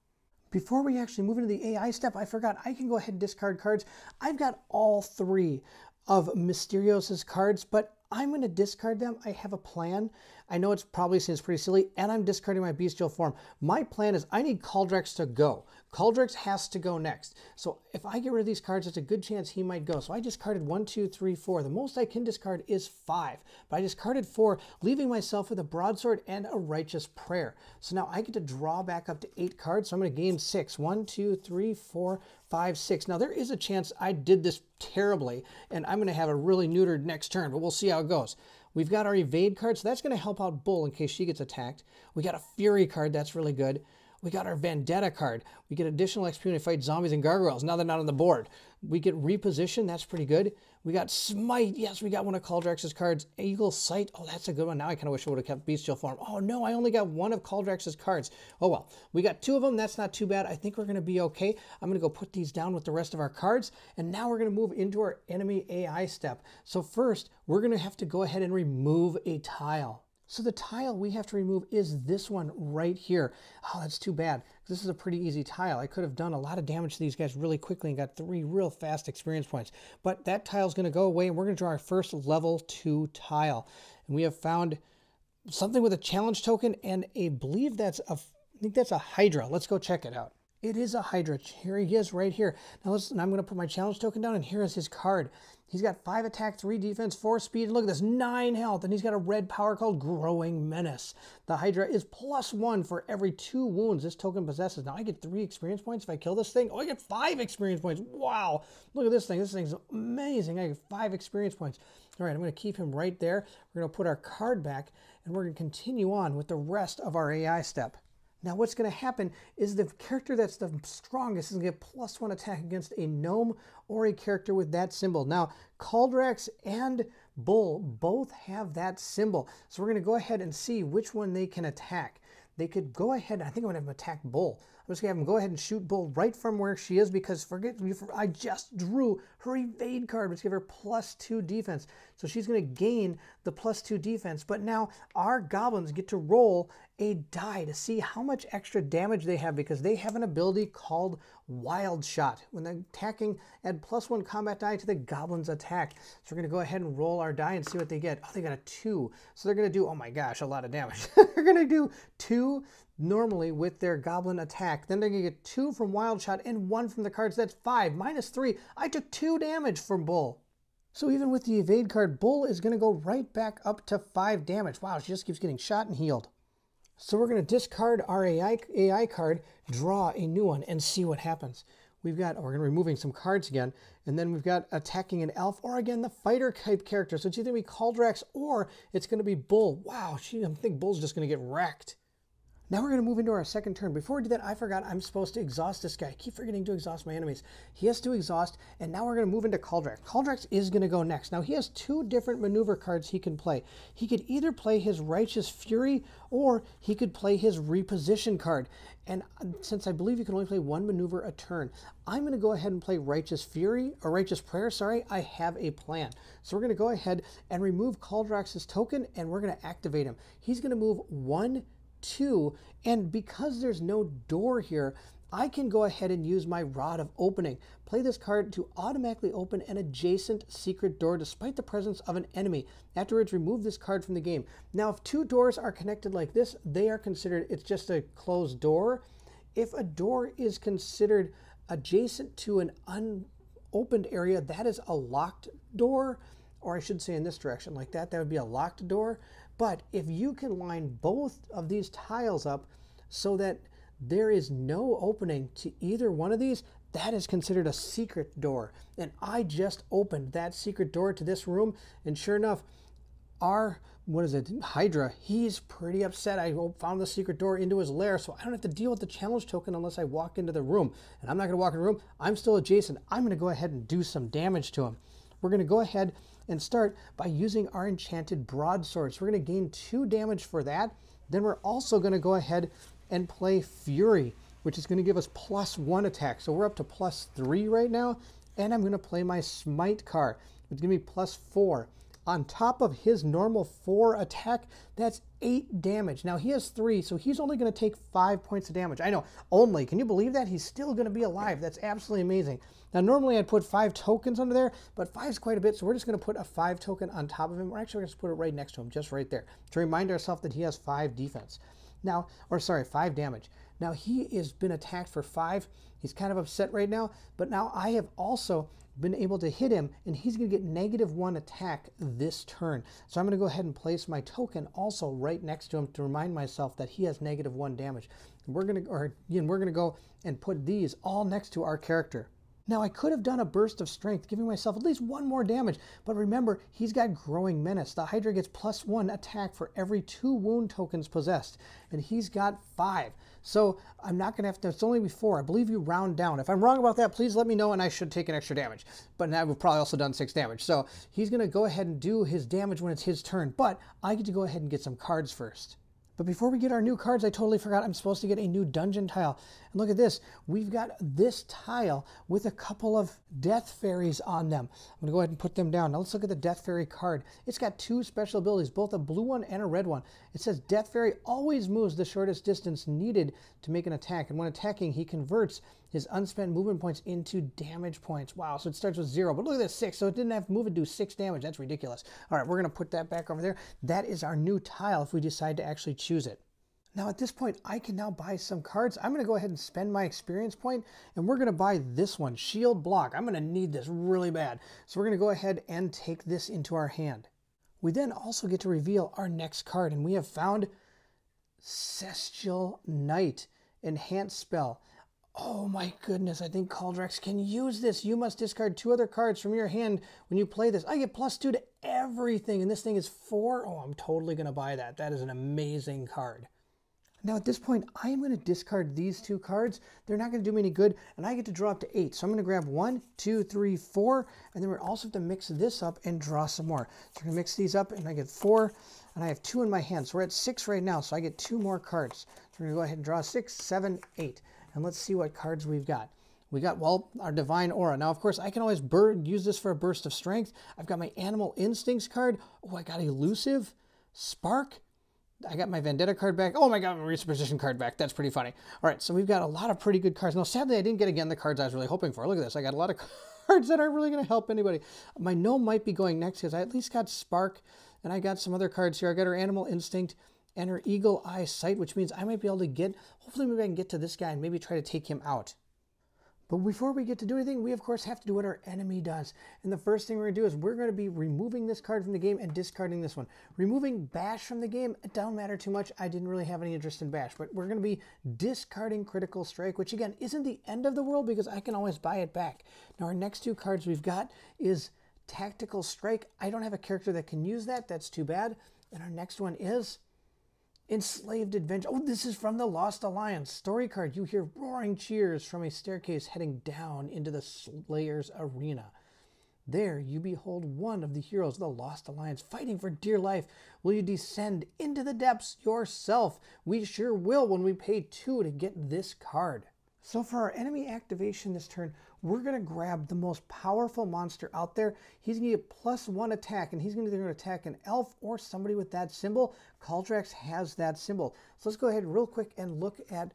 Before we actually move into the AI step, I forgot I can go ahead and discard cards. I've got all 3 of Mysterios's cards, but I'm going to discard them. I have a plan. I know it's probably seems pretty silly, and I'm discarding my bestial form. My plan is I need Caldrax to go. Caldrax has to go next. So if I get rid of these cards, it's a good chance he might go. So I discarded 1, 2, 3, 4. The most I can discard is 5. But I discarded 4, leaving myself with a broadsword and a righteous prayer. So now I get to draw back up to 8 cards. So I'm going to gain 6. 1, 2, 3, 4, 5, 6. Now there is a chance I did this terribly, and I'm going to have a really neutered next turn, but we'll see how it goes. We've got our evade card, so that's going to help out Bull in case she gets attacked. We got a fury card, that's really good. We got our Vendetta card. We get additional XP when we fight zombies and gargoyles. Now they're not on the board. We get Reposition. That's pretty good. We got Smite. Yes, we got one of Caldrax's cards. Eagle Sight. Oh, that's a good one. Now I kind of wish I would have kept Bestial Form. Oh, no, I only got one of Caldrax's cards. Oh, well. We got two of them. That's not too bad. I think we're going to be okay. I'm going to go put these down with the rest of our cards. And now we're going to move into our enemy AI step. So first, we're going to have to go ahead and remove a tile. So the tile we have to remove is this one right here. Oh, that's too bad. This is a pretty easy tile. I could have done a lot of damage to these guys really quickly and got 3 real fast experience points. But that tile's going to go away, and we're going to draw our first level 2 tile. And we have found something with a challenge token, and I believe I think that's a Hydra. Let's go check it out. It is a Hydra. Here he is right here. Now I'm going to put my challenge token down, and here is his card. He's got 5 attack, 3 defense, 4 speed, and look at this, 9 health, and he's got a red power called Growing Menace. The Hydra is +1 for every 2 wounds this token possesses. Now I get 3 experience points if I kill this thing. Oh, I get 5 experience points. Wow. Look at this thing. This thing's amazing. I get 5 experience points. All right, I'm going to keep him right there. We're going to put our card back, and we're going to continue on with the rest of our AI step. Now what's going to happen is the character that's the strongest is going to get +1 attack against a gnome or a character with that symbol. Now Caldrax and Bull both have that symbol. So we're going to go ahead and see which one they can attack. They could go ahead, I think I'm going to have them attack Bull. I'm just going to have them go ahead and shoot Bull right from where she is because I just drew her evade card, which gives her +2 defense. So she's going to gain the +2 defense. But now our goblins get to roll a die to see how much extra damage they have because they have an ability called Wild Shot. When they're attacking, add +1 combat die to the goblin's attack. So we're going to go ahead and roll our die and see what they get. Oh, they got a 2. So they're going to do, oh my gosh, a lot of damage. They're going to do 2 normally with their goblin attack. Then they're going to get 2 from Wild Shot and 1 from the cards. That's 5 minus 3. I took 2 damage from Bull. So even with the evade card, Bull is going to go right back up to 5 damage. Wow, she just keeps getting shot and healed. So we're going to discard our AI card, draw a new one, and see what happens. We're going to be removing some cards again, and then we've got attacking an elf, or again, the fighter type character. So it's either going to be Caldrax, or it's going to be Bull. Wow, I think Bull's just going to get wrecked. Now we're going to move into our second turn. Before we do that, I forgot I'm supposed to exhaust this guy. I keep forgetting to exhaust my enemies. He has to exhaust, and now we're going to move into Caldrax. Caldrax is going to go next. Now he has 2 different maneuver cards he can play. He could either play his Righteous Fury, or he could play his Reposition card. And since I believe you can only play 1 maneuver a turn, I'm going to go ahead and play Righteous Fury, or Righteous Prayer, sorry. I have a plan. So we're going to go ahead and remove Caldrax's token, and we're going to activate him. He's going to move 1, 2, and because there's no door here, I can go ahead and use my Rod of Opening. Play this card to automatically open an adjacent secret door despite the presence of an enemy. Afterwards, remove this card from the game. Now, if 2 doors are connected like this, they are considered, it's just a closed door. If a door is considered adjacent to an unopened area, that is a locked door, or I should say in this direction like that, that would be a locked door. But if you can line both of these tiles up so that there is no opening to either one of these, that is considered a secret door. And I just opened that secret door to this room, and sure enough, our, Hydra, he's pretty upset. I found the secret door into his lair, so I don't have to deal with the challenge token unless I walk into the room. And I'm not going to walk in the room. I'm still adjacent. I'm going to go ahead and do some damage to him. We're going to go ahead and start by using our enchanted broadsword. So we're going to gain 2 damage for that. Then we're also going to go ahead and play Fury, which is going to give us +1 attack. So we're up to +3 right now. And I'm going to play my Smite card, which is going to be +4. On top of his normal 4 attack, that's 8 damage. Now he has 3, so he's only going to take 5 points of damage. I know, only. Can you believe that? He's still going to be alive. That's absolutely amazing. Now normally I'd put 5 tokens under there, but 5 is quite a bit, so we're just going to put a 5 token on top of him. We're actually going to put it right next to him, just right there, to remind ourselves that he has 5 defense. Now, or sorry, 5 damage. Now he has been attacked for 5. He's kind of upset right now, but now I have also been able to hit him, and he's going to get -1 attack this turn. So I'm going to go ahead and place my token also right next to him to remind myself that he has -1 damage. And we're going to go and put these all next to our character. Now, I could have done a burst of strength, giving myself at least 1 more damage, but remember, he's got growing menace. The Hydra gets +1 attack for every 2 wound tokens possessed, and he's got 5. So I'm not going to have to, it's only 4. I believe you round down. If I'm wrong about that, please let me know, and I should take an extra damage. But now we've probably also done 6 damage. So he's going to go ahead and do his damage when it's his turn, but I get to go ahead and get some cards first. But before we get our new cards, I totally forgot I'm supposed to get a new dungeon tile. And look at this. We've got this tile with a couple of death fairies on them. I'm going to go ahead and put them down. Now let's look at the death fairy card. It's got 2 special abilities, both a blue one and a red one. It says death fairy always moves the shortest distance needed to make an attack. And when attacking, he converts his unspent movement points into damage points. Wow, so it starts with 0, but look at this, 6. So it didn't have to move and do 6 damage. That's ridiculous. All right, we're going to put that back over there. That is our new tile if we decide to actually choose it. Now at this point, I can now buy some cards. I'm going to go ahead and spend my experience point, and we're going to buy this one, Shield Block. I'm going to need this really bad. So we're going to go ahead and take this into our hand. We then also get to reveal our next card, and we have found Celestial Knight, Enhanced Spell. Oh my goodness, I think Caldrax can use this. You must discard 2 other cards from your hand when you play this. I get +2 to everything, and this thing is 4. Oh, I'm totally going to buy that. That is an amazing card. Now at this point, I am going to discard these 2 cards. They're not going to do me any good, and I get to draw up to 8. So I'm going to grab 1, 2, 3, 4, and then we're also have to mix this up and draw some more. So we're going to mix these up, and I get 4, and I have 2 in my hand. So we're at 6 right now, so I get 2 more cards. So we're going to go ahead and draw 6, 7, 8. And let's see what cards we've got. We got, well, our Divine Aura. Now, of course, I can always use this for a burst of strength. I've got my Animal Instincts card. Oh, I got Elusive, Spark. I got my Vendetta card back. Oh my God, my Reposition card back. That's pretty funny. All right, so we've got a lot of pretty good cards. Now, sadly, I didn't get, again, the cards I was really hoping for. Look at this. I got a lot of cards that aren't really going to help anybody. My Gnome might be going next because I at least got Spark, and I got some other cards here. I got her Animal Instinct and her Eagle Eye Sight, which means I might be able to get, hopefully maybe I can get to this guy and maybe try to take him out. But before we get to do anything, we of course have to do what our enemy does. And the first thing we're going to do is we're going to be removing this card from the game and discarding this one. Removing Bash from the game, it don't matter too much. I didn't really have any interest in Bash, but we're going to be discarding Critical Strike, which again isn't the end of the world because I can always buy it back. Now our next 2 cards we've got is Tactical Strike. I don't have a character that can use that. That's too bad. And our next one is Enslaved Adventure. Oh, this is from the Lost Alliance. Story card. You hear roaring cheers from a staircase heading down into the Slayer's arena. There you behold one of the heroes of the Lost Alliance fighting for dear life. Will you descend into the depths yourself? We sure will when we pay 2 to get this card. So for our enemy activation this turn, we're going to grab the most powerful monster out there. He's going to get +1 attack, and he's going to either attack an elf or somebody with that symbol. Caldrax has that symbol. So let's go ahead real quick and look at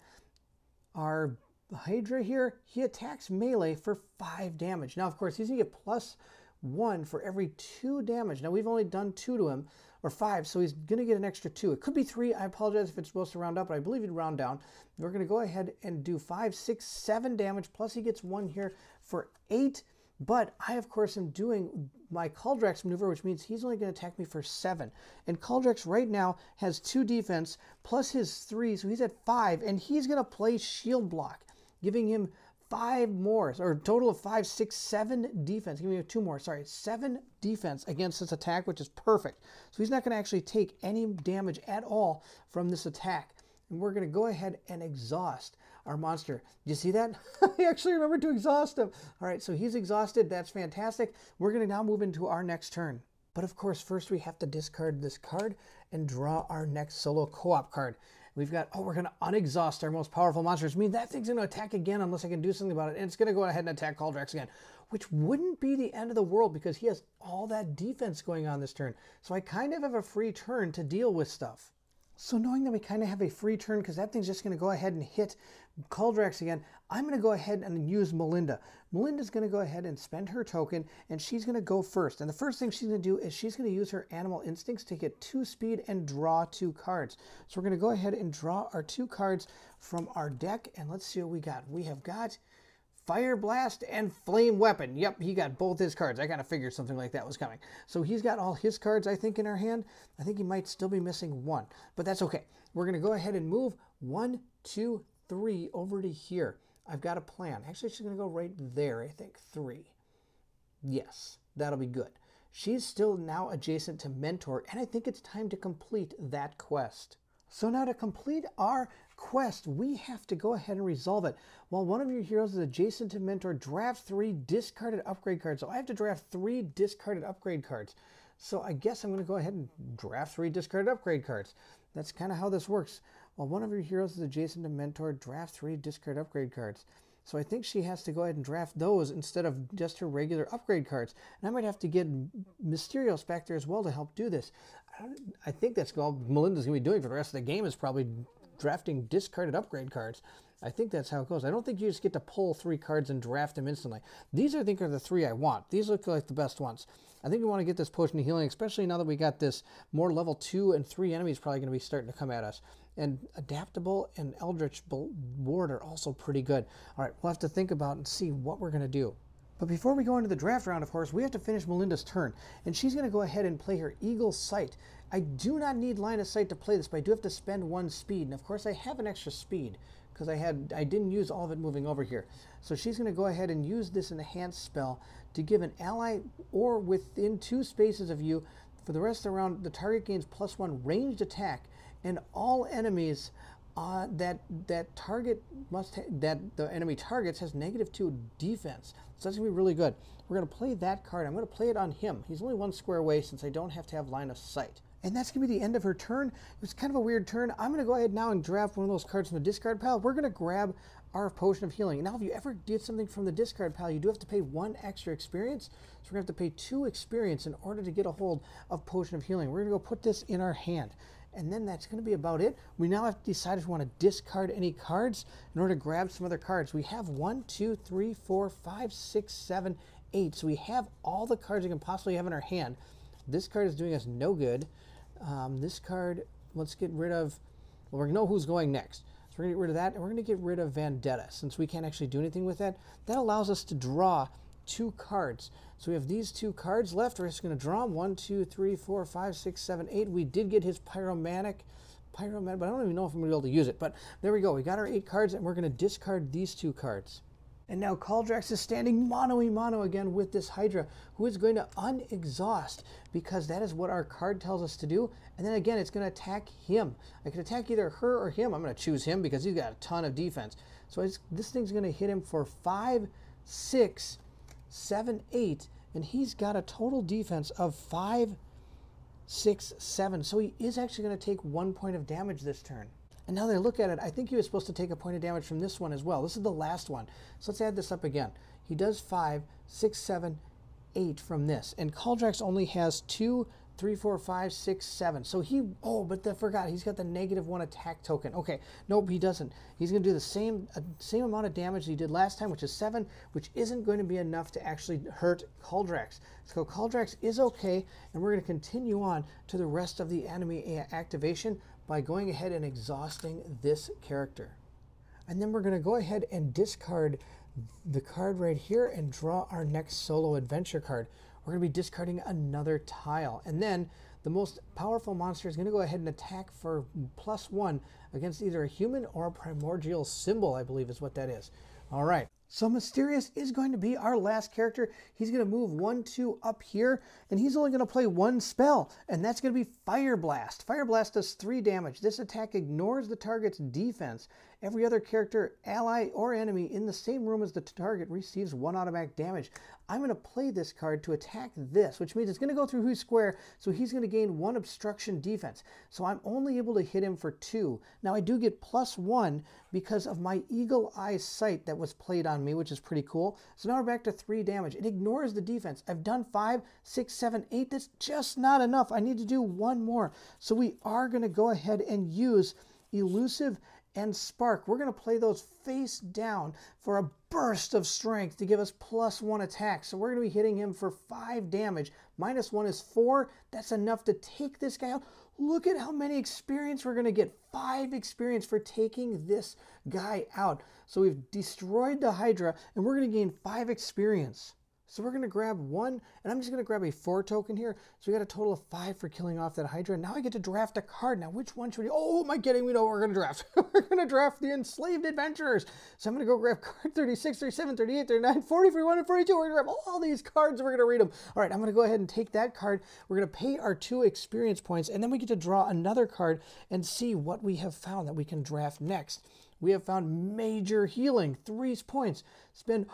our Hydra here. He attacks melee for 5 damage. Now, of course, he's going to get +1 for every 2 damage. Now, we've only done 2 to him, or 5, so he's going to get an extra 2. It could be 3. I apologize if it's supposed to round up, but I believe he'd round down. We're going to go ahead and do 5, 6, 7 damage, plus he gets 1 here for 8. But I, of course, am doing my Caldrax maneuver, which means he's only going to attack me for 7. And Caldrax right now has 2 defense, plus his 3, so he's at 5, and he's going to play Shield Block, giving him 5 more, or a total of 5, 6, 7 defense. Give me 2 more, sorry, 7 defense against this attack, which is perfect. So he's not going to actually take any damage at all from this attack. And we're going to go ahead and exhaust our monster. Do you see that? I actually remembered to exhaust him. All right, so he's exhausted. That's fantastic. We're going to now move into our next turn. But of course, first we have to discard this card and draw our next solo co-op card. We've got, oh, we're going to unexhaust our most powerful monsters. I mean, that thing's going to attack again unless I can do something about it. And it's going to go ahead and attack Caldrax again, which wouldn't be the end of the world because he has all that defense going on this turn. So I kind of have a free turn to deal with stuff. So knowing that we kind of have a free turn because that thing's just going to go ahead and hit Caldrax again, I'm going to go ahead and use Melinda. Melinda's going to go ahead and spend her token, and she's going to go first. And the first thing she's going to do is she's going to use her Animal Instincts to get 2 speed and draw 2 cards. So we're going to go ahead and draw our 2 cards from our deck, and let's see what we got. We have got Fire Blast and Flame Weapon. Yep, he got both his cards. I kind of figured something like that was coming. So he's got all his cards, I think, in our hand. I think he might still be missing 1, but that's okay. We're going to go ahead and move 1, 2, 3 over to here. I've got a plan. Actually, she's going to go right there, I think. 3. Yes, that'll be good. She's still now adjacent to Mentor, and I think it's time to complete that quest. So now to complete our quest, we have to go ahead and resolve it. While one of your heroes is adjacent to Mentor, draft 3 discarded upgrade cards. So I have to draft 3 discarded upgrade cards. So I guess I'm going to go ahead and draft 3 discarded upgrade cards. That's kind of how this works. While one of your heroes is adjacent to Mentor, draft 3 discard upgrade cards. So I think she has to go ahead and draft those instead of just her regular upgrade cards. And I might have to get Mysterios back there as well to help do this. I think that's all Melinda's going to be doing for the rest of the game, is probably drafting discarded upgrade cards. I think that's how it goes. I don't think you just get to pull 3 cards and draft them instantly. These, I think, are the 3 I want. These look like the best ones. I think we want to get this potion of healing, especially now that we got this more level 2 and 3 enemies probably going to be starting to come at us. And Adaptable and Eldritch Ward are also pretty good. All right, we'll have to think about and see what we're going to do. But before we go into the draft round, of course, we have to finish Melinda's turn. And she's going to go ahead and play her Eagle Sight. I do not need line of sight to play this, but I do have to spend 1 speed. And of course, I have an extra speed because I didn't use all of it moving over here. So she's going to go ahead and use this enhanced spell to give an ally or within 2 spaces of you. For the rest of the round, the target gains +1 ranged attack, and all enemies that the enemy targets has -2 defense. So that's going to be really good. We're going to play that card. I'm going to play it on him. He's only 1 square away since I don't have to have line of sight. And that's going to be the end of her turn. It was kind of a weird turn. I'm going to go ahead now and draft one of those cards from the discard pile. We're going to grab our Potion of Healing. Now, if you ever get something from the discard pile, you do have to pay 1 extra experience. So we're going to have to pay 2 experience in order to get a hold of Potion of Healing. We're going to go put this in our hand. And then that's going to be about it. We now have to decide if we want to discard any cards in order to grab some other cards. We have 1, 2, 3, 4, 5, 6, 7, 8. So we have all the cards we can possibly have in our hand. This card is doing us no good. This card, let's get rid of, well, we know who's going next. So we're going to get rid of that, and we're going to get rid of Vendetta. Since we can't actually do anything with that, that allows us to draw 2 cards. So we have these 2 cards left. We're just going to draw them. 1, 2, 3, 4, 5, 6, 7, 8. We did get his Pyromantic, but I don't even know if I'm going to be able to use it. But there we go. We got our 8 cards, and we're going to discard these 2 cards. And now Caldrax is standing mano-a-mano again with this Hydra, who is going to unexhaust, because that is what our card tells us to do. And then again, it's going to attack him. I can attack either her or him. I'm going to choose him because he's got a ton of defense. So this thing's going to hit him for 5, 6, 7, 8, and he's got a total defense of 5, 6, 7. So he is actually going to take 1 point of damage this turn. And now that I look at it, I think he was supposed to take a point of damage from this one as well. This is the last one. So let's add this up again. He does 5, 6, 7, 8 from this. And Caldrax only has 2, 3, 4, 5, 6, 7. So but I forgot. He's got the -1 attack token. Okay, nope, he doesn't. He's going to do the same amount of damage he did last time, which is 7, which isn't going to be enough to actually hurt Caldrax. So Caldrax is okay, and we're going to continue on to the rest of the enemy activation by going ahead and exhausting this character. And then we're going to go ahead and discard the card right here and draw our next solo adventure card. We're going to be discarding another tile. And then the most powerful monster is going to go ahead and attack for +1 against either a human or a primordial symbol, I believe is what that is. All right. So Mysterious is going to be our last character. He's going to move 1, 2 up here, and he's only going to play 1 spell, and that's going to be Fire Blast. Fire Blast does 3 damage. This attack ignores the target's defense. Every other character, ally, or enemy in the same room as the target receives 1 automatic damage. I'm going to play this card to attack this, which means it's going to go through his square, so he's going to gain 1 obstruction defense. So I'm only able to hit him for 2. Now I do get +1 because of my Eagle Eye Sight that was played on me, which is pretty cool. So now we're back to 3 damage. It ignores the defense. I've done 5, 6, 7, 8. That's just not enough. I need to do 1 more. So we are going to go ahead and use Elusive and Spark. We're going to play those face down for a burst of strength to give us +1 attack. So we're going to be hitting him for 5 damage. -1 is 4. That's enough to take this guy out. Look at how many experience we're going to get. 5 experience for taking this guy out. So we've destroyed the Hydra, and we're going to gain 5 experience. So we're going to grab 1, and I'm just going to grab a 4 token here. So we got a total of 5 for killing off that Hydra. Now I get to draft a card. Now which one should we... Oh, am I kidding? We know what we're going to draft. We're going to draft the Enslaved Adventurers. So I'm going to go grab card 36, 37, 38, 39, 40, 41, and 42. We're going to grab all these cards, and we're going to read them. All right, I'm going to go ahead and take that card. We're going to pay our 2 experience points, and then we get to draw another card and see what we have found that we can draft next. We have found major healing, 3 points. Spend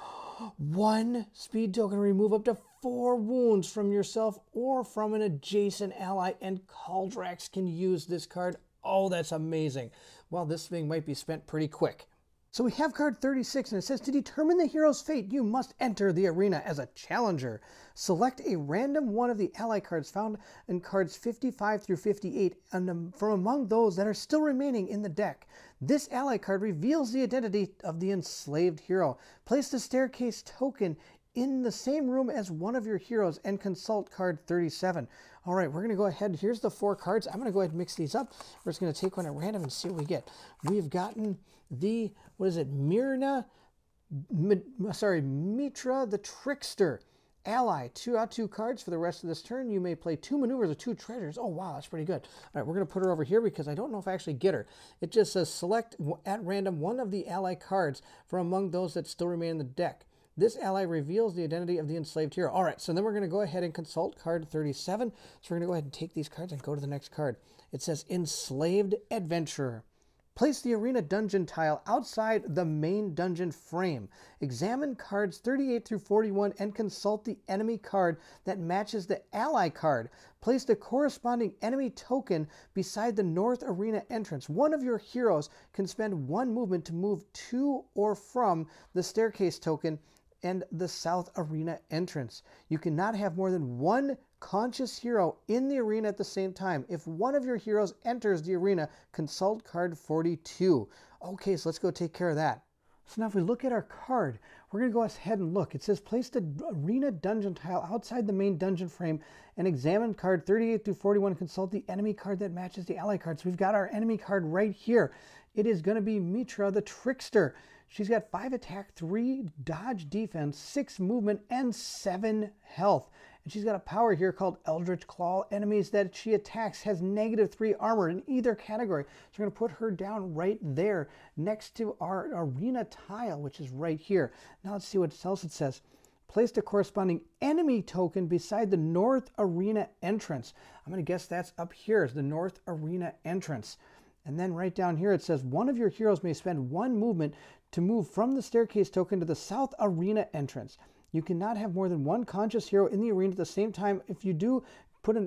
1 speed token to remove up to 4 wounds from yourself or from an adjacent ally, and Caldrax can use this card. Oh, that's amazing. Well, this thing might be spent pretty quick. So we have card 36, and it says, to determine the hero's fate, you must enter the arena as a challenger. Select a random one of the ally cards found in cards 55 through 58 from among those that are still remaining in the deck. This ally card reveals the identity of the enslaved hero. Place the staircase token in the same room as one of your heroes and consult card 37. All right, we're going to go ahead. Here's the 4 cards. I'm going to go ahead and mix these up. We're just going to take one at random and see what we get. We've gotten the, what is it, Mitra the Trickster. Ally, 2 cards for the rest of this turn. You may play 2 maneuvers or 2 treasures. Oh, wow, that's pretty good. All right, we're going to put her over here because I don't know if I actually get her. It just says select at random one of the ally cards from among those that still remain in the deck. This ally reveals the identity of the enslaved hero. All right, so then we're going to go ahead and consult card 37. So we're going to go ahead and take these cards and go to the next card. It says Enslaved Adventure. Place the arena dungeon tile outside the main dungeon frame. Examine cards 38 through 41 and consult the enemy card that matches the ally card. Place the corresponding enemy token beside the north arena entrance. One of your heroes can spend 1 movement to move to or from the staircase token and the south arena entrance. You cannot have more than 1 conscious hero in the arena at the same time. If one of your heroes enters the arena, consult card 42. Okay, so let's go take care of that. So now if we look at our card, we're going to go ahead and look. It says place the arena dungeon tile outside the main dungeon frame and examine card 38 through 41. Consult the enemy card that matches the ally card. So we've got our enemy card right here. It is going to be Mitra the Trickster. She's got 5 attack, 3 dodge defense, 6 movement, and 7 health. And she's got a power here called Eldritch Claw. Enemies that she attacks has -3 armor in either category. So we're going to put her down right there next to our arena tile, which is right here. Now let's see what else it says. Place the corresponding enemy token beside the north arena entrance. I'm going to guess that's up here is the north arena entrance. And then right down here it says one of your heroes may spend 1 movement to move from the staircase token to the south arena entrance. You cannot have more than 1 conscious hero in the arena at the same time. If you do put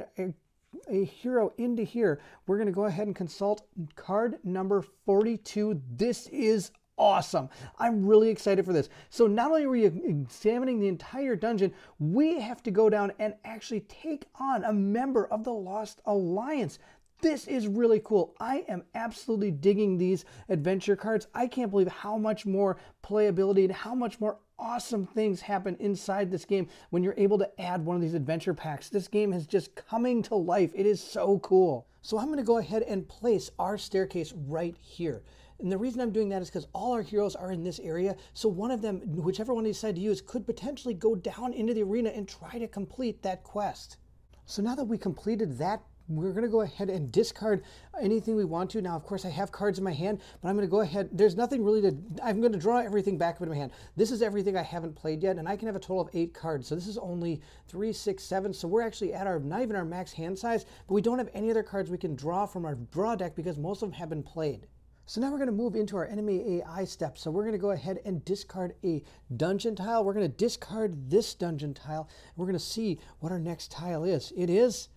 a hero into here, we're going to go ahead and consult card number 42. This is awesome. I'm really excited for this. So not only are we examining the entire dungeon, we have to go down and actually take on a member of the Lost Alliance. This is really cool. I am absolutely digging these adventure cards. I can't believe how much more playability and how much more awesome things happen inside this game when you're able to add one of these adventure packs. This game is just coming to life. It is so cool. So I'm going to go ahead and place our staircase right here. And the reason I'm doing that is because all our heroes are in this area. So one of them, whichever one they decide to use, could potentially go down into the arena and try to complete that quest. So now that we completed that, we're going to go ahead and discard anything we want to. Now, of course, I have cards in my hand, but I'm going to go ahead. There's nothing really to... I'm going to draw everything back into my hand. This is everything I haven't played yet, and I can have a total of 8 cards. So this is only 3, 6, 7. So we're actually at our, not even our max hand size, but we don't have any other cards we can draw from our draw deck because most of them have been played. So now we're going to move into our enemy AI step. So we're going to go ahead and discard a dungeon tile. We're going to discard this dungeon tile. And we're going to see what our next tile is. It is...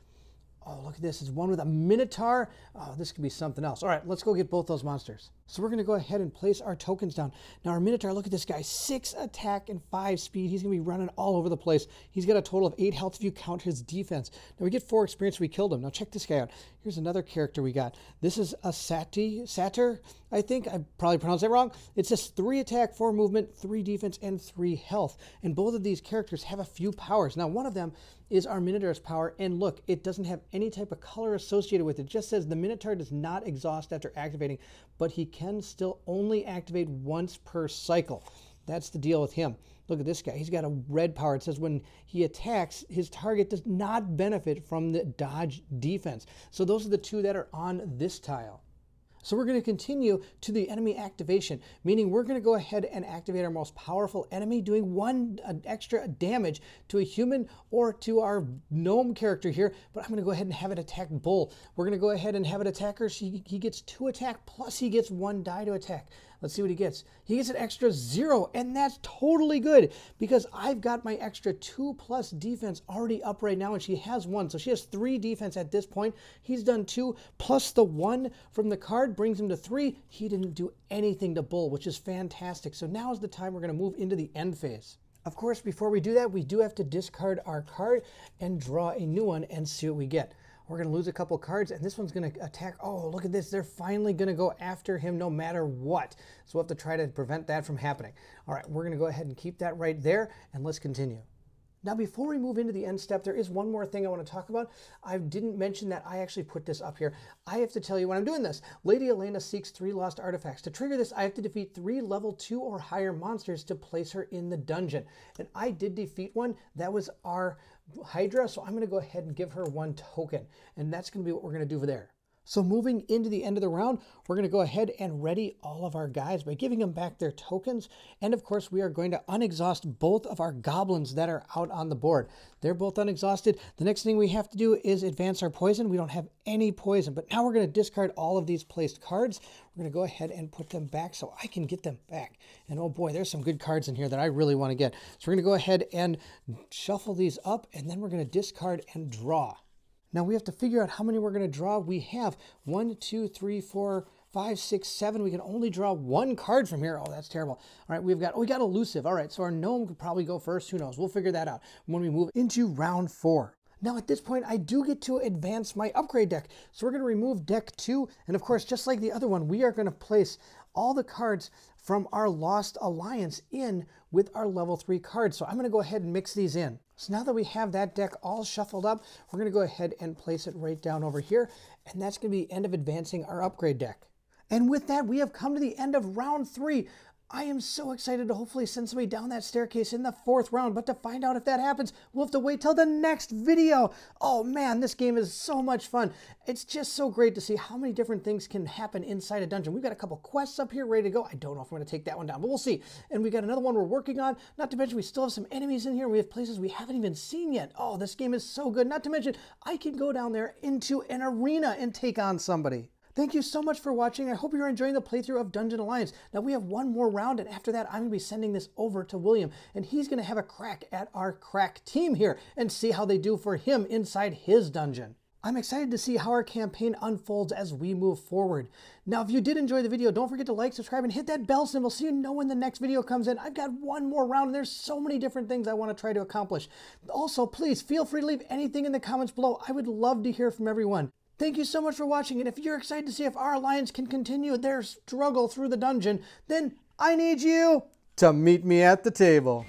Oh, look at this. It's one with a Minotaur. Oh, this could be something else. All right, let's go get both those monsters. So we're going to go ahead and place our tokens down. Now, our Minotaur, look at this guy. 6 attack and 5 speed. He's going to be running all over the place. He's got a total of 8 health if you count his defense. Now, we get 4 experience. We killed him. Now, check this guy out. Here's another character we got. This is a Satyr, I think. I probably pronounced that wrong. It says 3 attack, 4 movement, 3 defense, and 3 health. And both of these characters have a few powers. Now, one of them is our Minotaur's power. And look, it doesn't have any type of color associated with it. It just says the Minotaur does not exhaust after activating, but he can still only activate once per cycle. That's the deal with him. Look at this guy. He's got a red power. It says when he attacks, his target does not benefit from the dodge defense. So those are the two that are on this tile. So we're going to continue to the enemy activation, meaning we're going to go ahead and activate our most powerful enemy, doing one extra damage to a human or to our gnome character here. But I'm going to go ahead and have it attack Bull. We're going to go ahead and have it attack her. He gets 2 attack, plus he gets 1 die to attack. Let's see what he gets. He gets an extra 0, and that's totally good because I've got my extra 2+ defense already up right now, and she has 1. So she has 3 defense at this point. He's done 2, plus the 1 from the card brings him to 3. He didn't do anything to Bull, which is fantastic. So now is the time we're going to move into the end phase. Of course, before we do that, we do have to discard our card and draw a new one and see what we get. We're going to lose a couple cards, and this one's going to attack. Oh, look at this. They're finally going to go after him no matter what. So we'll have to try to prevent that from happening. All right, we're going to go ahead and keep that right there, and let's continue. Now, before we move into the end step, there is one more thing I want to talk about. I didn't mention that I actually put this up here. I have to tell you when I'm doing this. Lady Elena seeks 3 lost artifacts. To trigger this, I have to defeat 3 level 2 or higher monsters to place her in the dungeon. And I did defeat one. That was our Hydra, so I'm going to go ahead and give her 1 token. And that's going to be what we're going to do over there. So moving into the end of the round, we're going to go ahead and ready all of our guys by giving them back their tokens. And of course, we are going to unexhaust both of our goblins that are out on the board. They're both unexhausted. The next thing we have to do is advance our poison. We don't have any poison, but now we're going to discard all of these placed cards. We're going to go ahead and put them back so I can get them back. And oh boy, there's some good cards in here that I really want to get. So we're going to go ahead and shuffle these up, and then we're going to discard and draw. Now we have to figure out how many we're going to draw. We have 1, 2, 3, 4, 5, 6, 7. We can only draw 1 card from here. Oh, that's terrible. All right, we got elusive. All right, so our gnome could probably go first. Who knows? We'll figure that out when we move into round 4. Now at this point, I do get to advance my upgrade deck. So we're going to remove deck 2. And of course, just like the other one, we are going to place all the cards from our Lost Alliance in with our level 3 cards. So I'm going to go ahead and mix these in. So now that we have that deck all shuffled up, we're going to go ahead and place it right down over here. And that's going to be the end of advancing our upgrade deck. And with that, we have come to the end of round 3. I am so excited to hopefully send somebody down that staircase in the 4th round, but to find out if that happens, we'll have to wait till the next video. Oh man, this game is so much fun. It's just so great to see how many different things can happen inside a dungeon. We've got a couple quests up here ready to go. I don't know if I'm going to take that one down, but we'll see. And we got another one we're working on. Not to mention we still have some enemies in here. We have places we haven't even seen yet. Oh, this game is so good. Not to mention I can go down there into an arena and take on somebody. Thank you so much for watching. I hope you're enjoying the playthrough of Dungeon Alliance. Now we have one more round, and after that I'm going to be sending this over to William, and he's going to have a crack at our crack team here and see how they do for him inside his dungeon. I'm excited to see how our campaign unfolds as we move forward. Now, if you did enjoy the video, don't forget to like, subscribe, and hit that bell symbol so you know when the next video comes in. I've got one more round, and there's so many different things I want to try to accomplish. Also, please feel free to leave anything in the comments below. I would love to hear from everyone. Thank you so much for watching, and if you're excited to see if our alliance can continue their struggle through the dungeon, then I need you to meet me at the table.